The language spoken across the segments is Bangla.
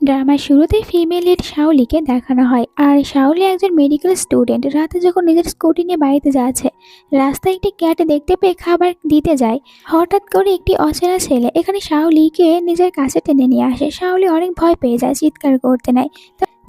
ড্রামার শুরুতেই ফিমেল লিড শাওলিকে দেখানো হয়। আর শাওলি একজন মেডিকেল স্টুডেন্ট রাতে যখন নিজের স্কুটি নিয়ে বাড়িতে যাচ্ছে, রাস্তায় একটি ক্যাট দেখতে পেয়ে খাবার দিতে যায়। হঠাৎ করে একটি অচেনা ছেলে এখানে শাওলিকে নিজের কাছে টেনে নিয়ে আসে। শাওলি অনেক ভয় পেয়ে যায়, চিৎকার করতে নেয়।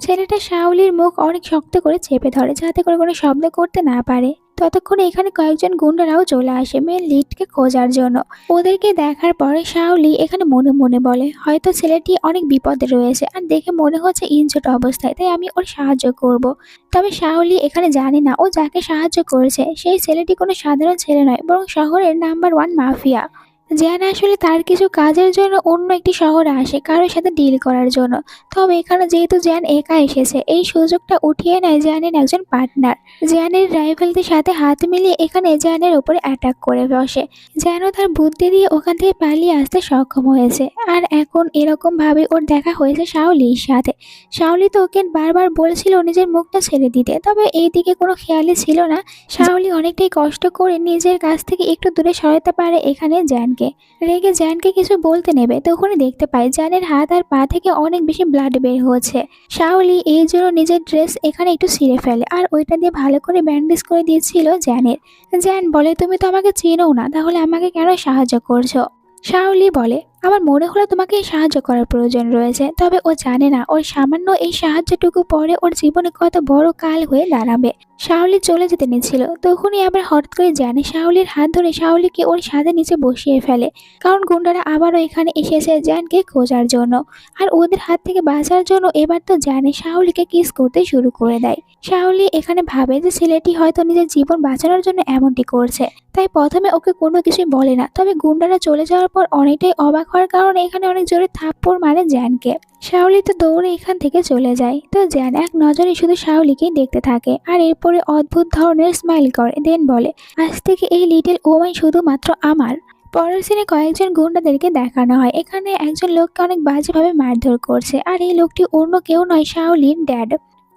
ছেলেটা শাওলির মুখ অনেক শক্ত করে চেপে ধরে যাতে করে কোনো শব্দ করতে না পারে। ততক্ষণে এখানে কয়েকজন গুন্ডারাও চলে আসে মেন লিডকে খোঁজার জন্য। ওদেরকে দেখার পরে শাওলি এখানে মনে মনে বলে, হয়তো ছেলেটি অনেক বিপদে রয়েছে আর দেখে মনে হচ্ছে ইনজুর্ড অবস্থায়, তাই আমি ওর সাহায্য করব। তবে শাওলি এখানে জানে না ও যাকে সাহায্য করেছে সেই ছেলেটি কোনো সাধারণ ছেলে নয়, বরং শহরের নাম্বার 1 মাফিয়া। জ্যান আসলে তার কিছু কাজের জন্য অন্য একটি শহরে আসে কারোর সাথে ডিল করার জন্য। তবে এখানে যেহেতু জ্যান একা এসেছে, এই সুযোগটা উঠিয়ে নেয় জ্যানের একজন পার্টনার। জ্যানের রাইভেলদের সাথে হাত মিলিয়ে এখানে জ্যানের উপরে অ্যাটাক করে বসে। জ্যানও তার বুদ্ধি দিয়ে ওখান থেকে পালিয়ে আসতে সক্ষম হয়েছে। আর এখন এরকম ভাবে ওর দেখা হয়েছে শাওলির সাথে। শাওলি তো ওকে বারবার বলছিল নিজের মুখটা ছেড়ে দিতে, তবে এইদিকে কোনো খেয়ালই ছিল না। শাওলি অনেকটাই কষ্ট করে নিজের কাছ থেকে একটু দূরে সরাতে পারে এখানে জ্যানকে। রেগে জ্যানকে কিছু বলতে নেবে তখনই দেখতে পায় জ্যানের হাত আর পা থেকে অনেক বেশি ব্লাড বের হচ্ছে। শাওলি এই জন্য নিজের ড্রেস এখানে একটু ছিঁড়ে ফেলে আর ওইটা দিয়ে ভালো করে ব্যান্ডেজ করে দিয়েছিল জ্যানের। জ্যান বলে, তুমি তো আমাকে চেনো না, তাহলে আমাকে কেন সাহায্য করছো? শাওলি বলে, আমার মনে হলো তোমাকে সাহায্য করার প্রয়োজন রয়েছে। তবে ও জানে না ওর সামান্য এই সাহায্যটুকু পরে ওর জীবনে কত বড় কাল হয়ে দাঁড়াবে। শাওলি চলে যেতে নিয়েছিল, তখনই আবার হঠাৎ করে জানে শাওলির হাত ধরে শাওলিকে ওর ছাদের নিচে বসিয়ে ফেলে। কারণ গুন্ডারা আবারও এখানে এসেছে জ্যানকে খোঁজার জন্য। আর ওদের হাত থেকে বাঁচার জন্য এবার তো জানে শাওলিকে কিস করতে শুরু করে দেয়। শাওলি এখানে ভাবে যে ছেলেটি হয়তো নিজের জীবন বাঁচানোর জন্য এমনটি করছে, তাই প্রথমে ওকে কোনো কিছুই বলে না। তবে গুন্ডারা চলে যাওয়ার পর অনেকটাই অবাক হওয়ার কারণে এখানে অনেক জোরে থাপ্পড় মারে জ্যানকে। শাওলি তো দৌড়ে এখান থেকে চলে যায়। তো জ্যান এক নজরে শুধু শাওলিকেই দেখতে থাকে আর এরপরে অদ্ভুত ধরনের স্মাইল করে, দেন বলে, আজ থেকে এই লিটল ওম্যান শুধুমাত্র আমার। পরের সিনে কয়েকজন গুন্ডাদেরকে দেখানো হয়। এখানে একজন লোককে অনেক বাজেভাবে মারধর করছে আর এই লোকটি অন্য কেউ নয়, শাওলির ড্যাড।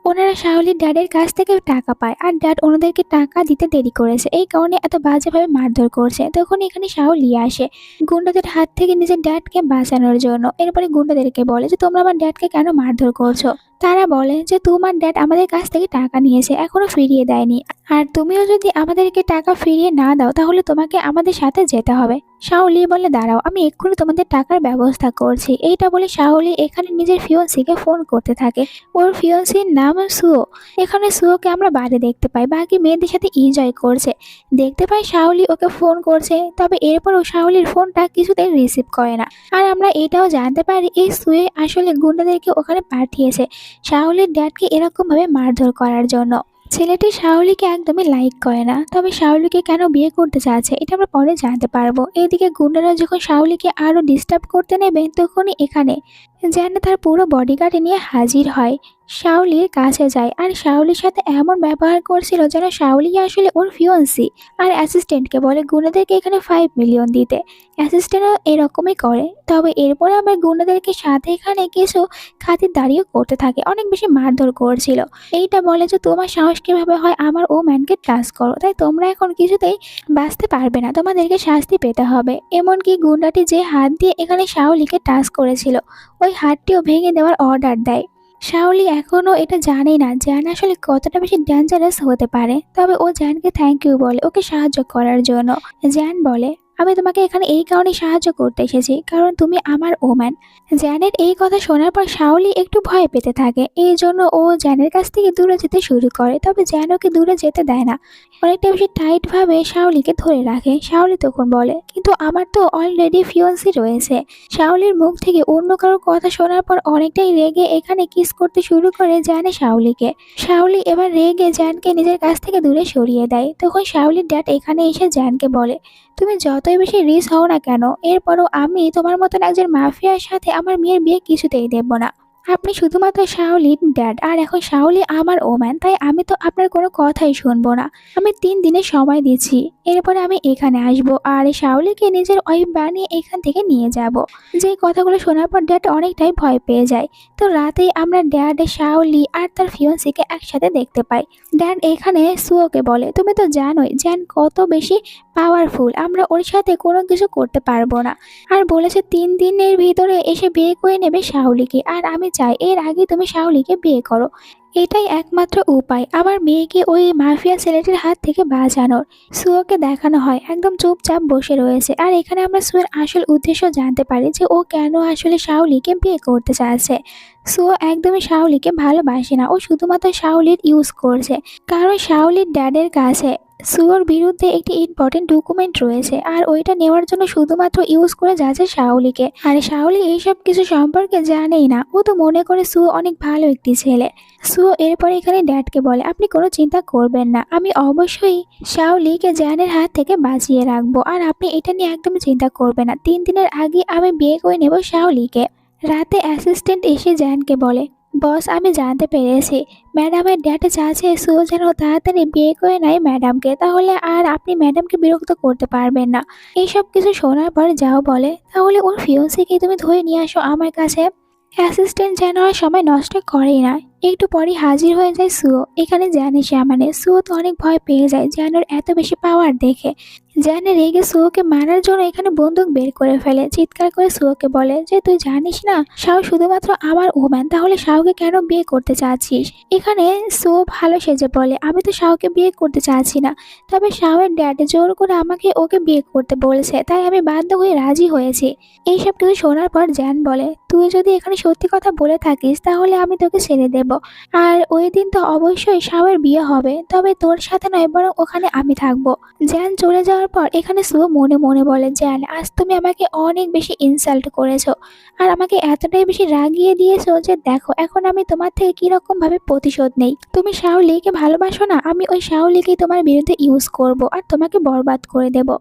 ওনারা শাওলির ড্যাডের কাছ থেকে টাকা পায় আর ড্যাড ওনাদেরকে টাকা দিতে দেরি করেছে, এই কারণে এত বাজেভাবে মারধর করছে। তখন এখানে শাওলি আসে গুন্ডাদের হাত থেকে নিজের ড্যাডকে বাঁচানোর জন্য। এরপরে গুন্ডাদেরকে বলে যে তোমরা আমার ড্যাডকে কেন মারধর করছো? তারা বলে যে তোমার ড্যাড আমাদের কাছ থেকে টাকা নিয়েছে, এখনো ফিরিয়ে দেয়নি। আর তুমিও যদি আমাদেরকে টাকা ফিরিয়ে না দাও তাহলে তোমাকে আমাদের সাথে যেতে হবে। শাওলি বলে, দাঁড়াও, আমি এক্ষুনি তোমাদের টাকার ব্যবস্থা করছি। এইটা বলে শাওলি এখানে নিজের ফিয়ন্সিকে ফোন করতে থাকে। ওর ফিয়ন্সির নাম সুও। এখানে সুওকে আমরা বাইরে দেখতে পাই, বাকি মেয়েদের সাথে এনজয় করছে। দেখতে পাই শাওলি ওকে ফোন করছে, তবে এরপরও শাওলির ফোনটা কিছুতেই রিসিভ করে না। আর আমরা এটাও জানতে পারি এই সুয়ে আসলে গুন্ডাদেরকে ওখানে পাঠিয়েছে শাওলির ড্যাডকে এরকম ভাবে মারধর করার জন্য। ছেলেটি শাওলিকে একদমই লাইক করে না, তবে শাওলিকে কেন বিয়ে করতে চাচ্ছে এটা আমরা পরে জানতে পারবো। এদিকে গুন্ডারা যখন শাওলিকে আরো ডিস্টার্ব করতে নেবে তখনই এখানে যেন তার পুরো বডিগার্ড নিয়ে হাজির হয়। শাওলির কাছে যায় আর শাওলির সাথে এমন ব্যবহার করছিল যেন শাওলি আসলে ওর ফিয়ন্সি। আর অ্যাসিস্ট্যান্টকে বলে গুন্ডাদেরকে এখানে 5 মিলিয়ন দিতে। অ্যাসিস্ট্যান্টও এরকমই করে। তবে এরপরে আবার গুন্ডাদেরকে সাথে এখানে কিছু খাতিরদারিও করতে থাকে, অনেক বেশি মারধর করছিল। এইটা বলে যে তোমার সাহস কিভাবে হয় আমার ও ম্যানকে টাচ করো, তাই তোমরা এখন কিছুতেই বাঁচতে পারবে না, তোমাদেরকে শাস্তি পেতে হবে। এমনকি গুন্ডাটি যে হাত দিয়ে এখানে শাওলিকে টাচ করেছিল ওই হাতটিও ভেঙে দেওয়ার অর্ডার দেয়। শাওলি এখনও এটা জানে না জ্যান আসলে কতটা বেশি ডেঞ্জারাস হতে পারে। তবে ও জ্যানকে থ্যাংক ইউ বলে ওকে সাহায্য করার জন্য। জ্যান বলে, আমি তোমাকে এখানে এই কারণে সাহায্য করতে এসেছি কারণ তুমি আমার ওম্যান। জ্যানের এই কথা শোনার পর শাওলি একটু ভয় পেতে থাকে, এই জন্য ও জ্যানের কাছ থেকে দূরে যেতে শুরু করে। তবে জ্যান ওকে দূরে যেতে দেয় না, অনেকটা বেশি টাইট ভাবে শাওলিকে ধরে রাখে। শাওলি তখন বলে, কিন্তু আমার তো অলরেডি ফিয়ন্সি রয়েছে। শাওলির মুখ থেকে অন্য কারোর কথা শোনার পর অনেকটাই রেগে এখানে কিস করতে শুরু করে জ্যানে শাওলিকে। শাওলি এবার রেগে জ্যানকে নিজের কাছ থেকে দূরে সরিয়ে দেয়। তখন শাওলির ড্যাড এখানে এসে জ্যানকে বলে, তুমি যতই বেশি রিচ হও না কেন, এরপরও আমি তোমার মতন একজন মাফিয়ার সাথে আমার মেয়ের বিয়ে কিছুতেই দেব না। আপনি শুধুমাত্র শাওলির ড্যাড আর এখন শাওলি আমার ওম্যান, তাই আমি তো আপনার কোনো কথাই শুনবো না। আমি 3 দিনের সময় দিচ্ছি, এরপরে আমি এখানে আসবো আর শাওলিকে নিজের ওয়াইফ বানিয়ে এখান থেকে নিয়ে যাব। যে কথাগুলো শোনার পর ড্যাড অনেকটাই ভয় পেয়ে যায়। তো রাতেই আমরা ড্যাড, শাওলি আর তার ফিয়ন্সিকে একসাথে দেখতে পাই। ড্যাড এখানে সুওকে বলে, তুমি তো জানোই জ্যান কত বেশি পাওয়ারফুল, আমরা ওর সাথে কোনো কিছু করতে পারবো না। আর বলেছে 3 দিনের ভিতরে এসে বিয়ে করে নেবে শাওলিকে। আর আমি চাই এর আগে তুমি শাওলিকে বিয়ে করো। এটাই একমাত্র উপায় আমার মেয়েকে ওই মাফিয়া ছেলেটির হাত থেকে বাঁচানোর। সুয়োকে দেখানো হয় একদম চুপচাপ বসে রয়েছে, আর এখানে আমরা সুয়ের আসল উদ্দেশ্য জানতে পারি যে ও কেন আসলে শাওলিকে বিয়ে করতে চাচ্ছে। সুয়ো একদমই শাওলিকে ভালোবাসে না, ও শুধুমাত্র শাওলির ইউজ করছে, কারণ শাওলির ড্যাডের কাছে সুয়োর বিরুদ্ধে একটি ইম্পর্টেন্ট ডকুমেন্ট রয়েছে, আর ওইটা নেওয়ার জন্য শুধুমাত্র ইউজ করে যাচ্ছে শাওলিকে। আর শাওলি এইসব কিছু সম্পর্কে জানেই না, ও তো মনে করে সুয়ো অনেক ভালো একটি ছেলে। সুয়ো এরপরে এখানে ড্যাডকে বলে, আপনি কোনো চিন্তা করবেন না, আমি অবশ্যই শাওলিকে জ্যানের হাত থেকে বাঁচিয়ে রাখবো, আর আপনি এটা নিয়ে একদম চিন্তা করবেন না। 3 দিনের আগে আমি বিয়ে করে নেব শাওলিকে। রাতে অ্যাসিস্ট্যান্ট এসে জ্যানকে বলে, বস আমি জানতে পেরেছি ম্যাডামের ড্যাড চাচ্ছে সুয়ো যেন তাড়াতাড়ি বিয়ে করে নেয় ম্যাডামকে, তাহলে আর আপনি ম্যাডামকে বিরক্ত করতে পারবেন না। এইসব কিছু শোনার পর যাও বলে, তাহলে ওর ফিয়ন্সিকে তুমি ধরে নিয়ে আসো আমার কাছে। অ্যাসিস্ট্যান্ট যেন আর সময় নষ্ট করেই না, একটু পরই হাজির হয়ে যায় সুয়ো। এখানে জ্যানের সামনে সুয়ো তো অনেক ভয় পেয়ে যায় জ্যানের এত বেশি পাওয়ার দেখে। জ্যানে রেগে সুয়োকে মারার জন্য এখানে বন্দুক বের করে ফেলে, চিৎকার করে সুয়োকে বলে যে তুই জানিস না শাও শুধুমাত্র আমার ওম্যান, তাহলে শাওকে কেন বিয়ে করতে চাচ্ছিস। এখানে সুয়ো ভালো সেজে বলে, আমি তো শাওকে বিয়ে করতে চাচ্ছি না, তবে শাওয়ের ড্যাড জোর করে আমাকে ওকে বিয়ে করতে বলেছে, তাই আমি বাধ্য হয়ে রাজি হয়েছি। এইসব কিছু শোনার পর জ্যান বলে, তুই যদি এখানে সত্যি কথা বলে থাকিস তাহলে আমি তোকে ছেড়ে দেব, আর ওই দিন তো অবশ্যই শাওয়ের বিয়ে হবে, তবে তোর সাথে নয় বরং ওখানে আমি থাকবো। জ্যান চলে যাওয়ার পর এখানে সুয়ো মনে মনে বলে, জ্যান আজ তুমি আমাকে অনেক বেশি ইনসাল্ট করেছো, আর আমাকে এতটাই বেশি রাগিয়ে দিয়েছো যে দেখো এখন আমি তোমার থেকে কিরকম ভাবে প্রতিশোধ নেই। তুমি শাওলিকে ভালোবাসো না, আমি ওই শাওলিকেই তোমার বিরুদ্ধে ইউজ করব আর তোমাকে বরবাদ করে দেব।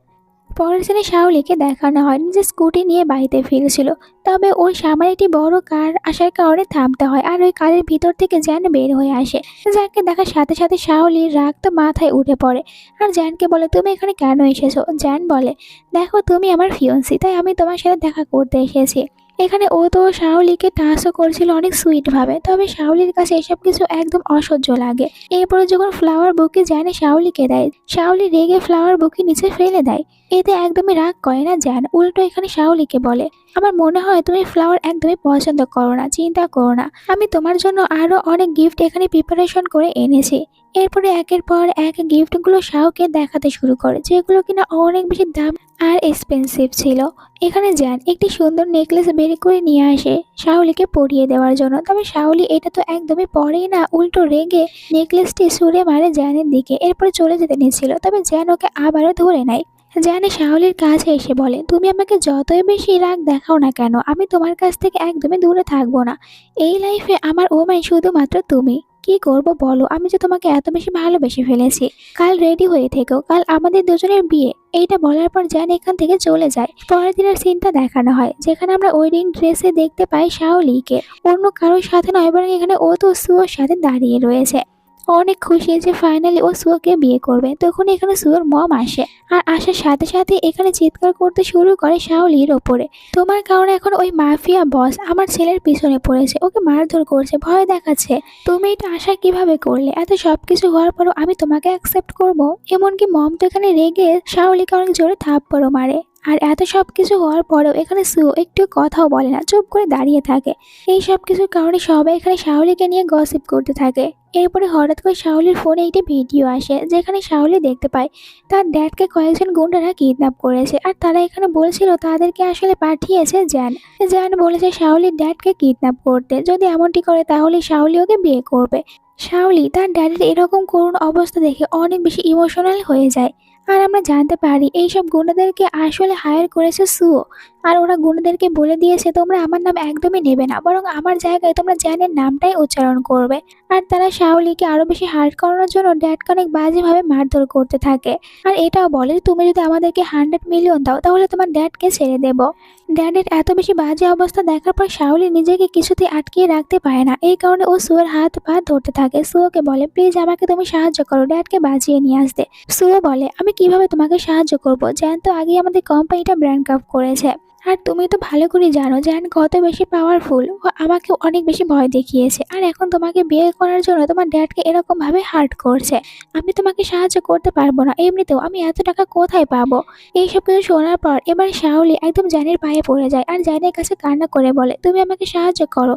পরের দিনে শাওলিকে দেখানো হয় নিজের স্কুটি নিয়ে বাড়িতে ফিরছিল, তবে ওর সামনে একটি বড় কার আসার কারণে থামতে হয়, আর ওই কারের ভিতর থেকে জ্যান বের হয়ে আসে। জ্যানকে দেখার সাথে সাথে শাওলির রাগ তো মাথায় উঠে পড়ে, আর জ্যানকে বলে, তুমি এখানে কেন এসেছো। জ্যান বলে, দেখো তুমি আমার ফিয়ন্সি, তাই আমি তোমার সাথে দেখা করতে এসেছি। এখানে ও তো শাওলিকে টাচও করছিল অনেক সুইট ভাবে, তবে শাওলির কাছে এসব কিছু একদম অসহ্য লাগে। এরপরে যখন ফ্লাওয়ার বুকে জ্যানে শাওলিকে দেয়, শাওলি রেগে ফ্লাওয়ার বুকে নিচে ফেলে দেয়। এতে একদমই রাগ করে না জ্যান, উল্টো এখানে শাওলিকে বলে, আমার মনে হয় তুমি ফ্লাওয়ার একদমই পছন্দ করো না, চিন্তা করো না, আমি তোমার জন্য আরো অনেক গিফট এখানে প্রিপারেশন করে এনেছি। এরপরে একের পর এক গিফটগুলো শাওকে দেখাতে শুরু করে, যেগুলো কিনা অনেক বেশি দাম আর এক্সপেন্সিভ ছিল। এখানে জ্যান একটি সুন্দর নেকলেস বের করে নিয়ে আসে শাওলিকে পরিয়ে দেওয়ার জন্য, তবে শাওলি এটা তো একদমই পরেই না, উল্টো রেগে নেকলেসটি ছুঁড়ে মারে জ্যানের দিকে। এরপরে চলে যেতে নিয়েছিল, তবে জ্যান ওকে আবারও ধরে নেয়। জানে শাওলির কাছে এসে বলে, তুমি আমাকে যতই বেশি রাগ দেখাও না কেন, আমি তোমার কাছ থেকে একদমই দূরে থাকবো না। এই লাইফে আমার ওমাই শুধুমাত্র তুমি। কি করব বলো, আমি যে তোমাকে এত বেশি ভালোবেসে ফেলেছি। কাল রেডি হয়ে থেকো, কাল আমাদের দুজনের বিয়ে। এইটা বলার পর জ্যান এখান থেকে চলে যায়। পরের দিনের সিনটা দেখানো হয়, যেখানে আমরা ওয়েডিং ড্রেসে দেখতে পাই শাওলিকে, অন্য কারোর সাথে নয় বরং এখানে ও তো সুয়োর সাথে দাঁড়িয়ে রয়েছে। অনেক খুশি যে ফাইনালি ও সুয়োকে বিয়ে করবে। তখন এখানে সুয়োর মম আসে, আর আসার সাথে সাথে এখানে চিৎকার করতে শুরু করে শাওলির ওপরে, তোমার কারণে এখন ওই মাফিয়া বস আমার ছেলের পিছনে পড়েছে, ওকে মারধর করছে, ভয় দেখাচ্ছে। তুমি এটা আশা কিভাবে করলে? এত সবকিছু হওয়ার পরও আমি তোমাকে অ্যাকসেপ্ট করবো? এমনকি মম তো এখানে রেগে শাওলিকে অনেক জোরে থাপ্পড়ও মারে। আর এত সব কিছু হওয়ার পরেও এখানে সুয়ো একটু কথাও বলে না, চুপ করে দাঁড়িয়ে থাকে। এই সব কিছুর কারণে সবাই এখানে শাওলিকে নিয়ে গসিপ করতে থাকে। এরপরে হঠাৎ করে শাওলির ফোনে একটি ভিডিও আসে, যেখানে শাওলি দেখতে পায় তার ড্যাডকে কয়েকজন গুন্ডারা কিডন্যাপ করেছে, আর তারা এখানে বলছিল তাদেরকে আসলে পাঠিয়েছে জ্যান। জ্যান বলেছে শাওলির ড্যাডকে কিডন্যাপ করতে, যদি এমনটি করে তাহলে শাওলি ওকে বিয়ে করবে। শাওলি তার ড্যাডির এরকম করুণ অবস্থা দেখে অনেক বেশি ইমোশনাল হয়ে যায়। আর আমরা জানতে পারি এইসব গুন্ডাদেরকে আসলে হায়ার করেছে সুয়ো, আর ওরা গুন্ডাদেরকে বলে দিয়েছে তোমরা আমার নাম একদমই নেবে না, বরং আমার জায়গায় তোমরা জ্যানের নামটাই উচ্চারণ করবে। আর তারা শাওলিকে আরো বেশি হার্ট করানোর জন্য ড্যাডকে অনেক বাজেভাবে মারধর করতে থাকে, আর এটাও বলে তুমি যদি আমাদেরকে 100 মিলিয়ন দাও তাহলে তোমার ড্যাডকে ছেড়ে দেব। ড্যাডের এত বেশি বাজে অবস্থা দেখার পর শাওলি নিজেকে কিছুতে আটকিয়ে রাখতে পারে না, এই কারণে ও সুয়োর হাত পা ধরতে থাকে। সুয়োকে বলে, প্লিজ আমাকে তুমি সাহায্য করো ড্যাডকে বাঁচিয়ে নিয়ে আসতে। সুয়ো বলে, আমি কিভাবে তোমাকে সাহায্য করব, জ্যান তো আগেই আমাদের কোম্পানিটা ব্র্যান্ড আপ করেছে। আর তুমি তো ভালো করে জানো জ্যান কত বেশি পাওয়ারফুল। ও আমাকে অনেক বেশি ভয় দেখিয়েছে, আর এখন তোমাকে বিয়ে করার জন্য তোমার ড্যাডকে এরকম ভাবে হার্ট করছে। আমি তোমাকে সাহায্য করতে পারবো না, এমনিতেও আমি এত টাকা কোথায় পাবো? এইসব কিছু শোনার পর এবার শাওলি একদম জ্যানের পায়ে পড়ে যায় আর জ্যানের কাছে কান্না করে বলে, তুমি আমাকে সাহায্য করো,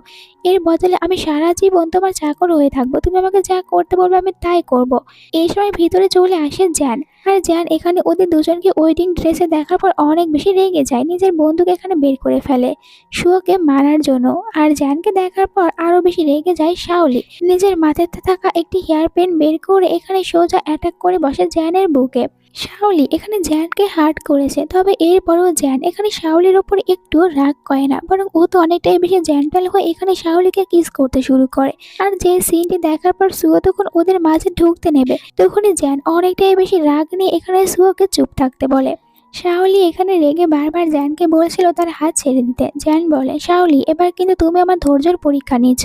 এর বদলে আমি সারা জীবন তোমার চাকর হয়ে থাকবো, তুমি আমাকে যা করতে বলবে আমি তাই করব। এই সময় ভিতরে চলে আসে জ্যান। আর জ্যান এখানে ওদের দুজনকে ওয়েডিং ড্রেসে দেখার পর অনেক বেশি রেগে যায়, নিজের বন্দুক এখানে বের করে ফেলে শুয়োকে মারার জন্য। আর জ্যানকে দেখার পর আরো বেশি রেগে যায় শাওলি, নিজের মাথাতে থাকা একটি হেয়ার পেন বের করে এখানে সোজা অ্যাটাক করে বসে জ্যানের বুকে। শাওলি এখানে জ্যানকে হার্ট করেছে, তবে এরপরেও জ্যান এখানে শাওলির ওপর একটু রাগ করে না, বরং ও তো অনেকটাই বেশি জেন্টাল হয়ে এখানে শাওলিকে কিস করতে শুরু করে। আর যে সিনটি দেখার পর সুয়ো তখন ওদের মাঝে ঢুকতে নেবে, তখনই জ্যান অনেকটাই বেশি রাগ নিয়ে এখানে সুয়োকে চুপ থাকতে বলে। শাওলি এখানে রেগে বারবার জ্যানকে বলছিল তার হাত ছেড়ে দিতে। জ্যান বলে, শাওলি এবার কিন্তু তুমি আমার ধৈর্যের পরীক্ষা নিচ্ছ।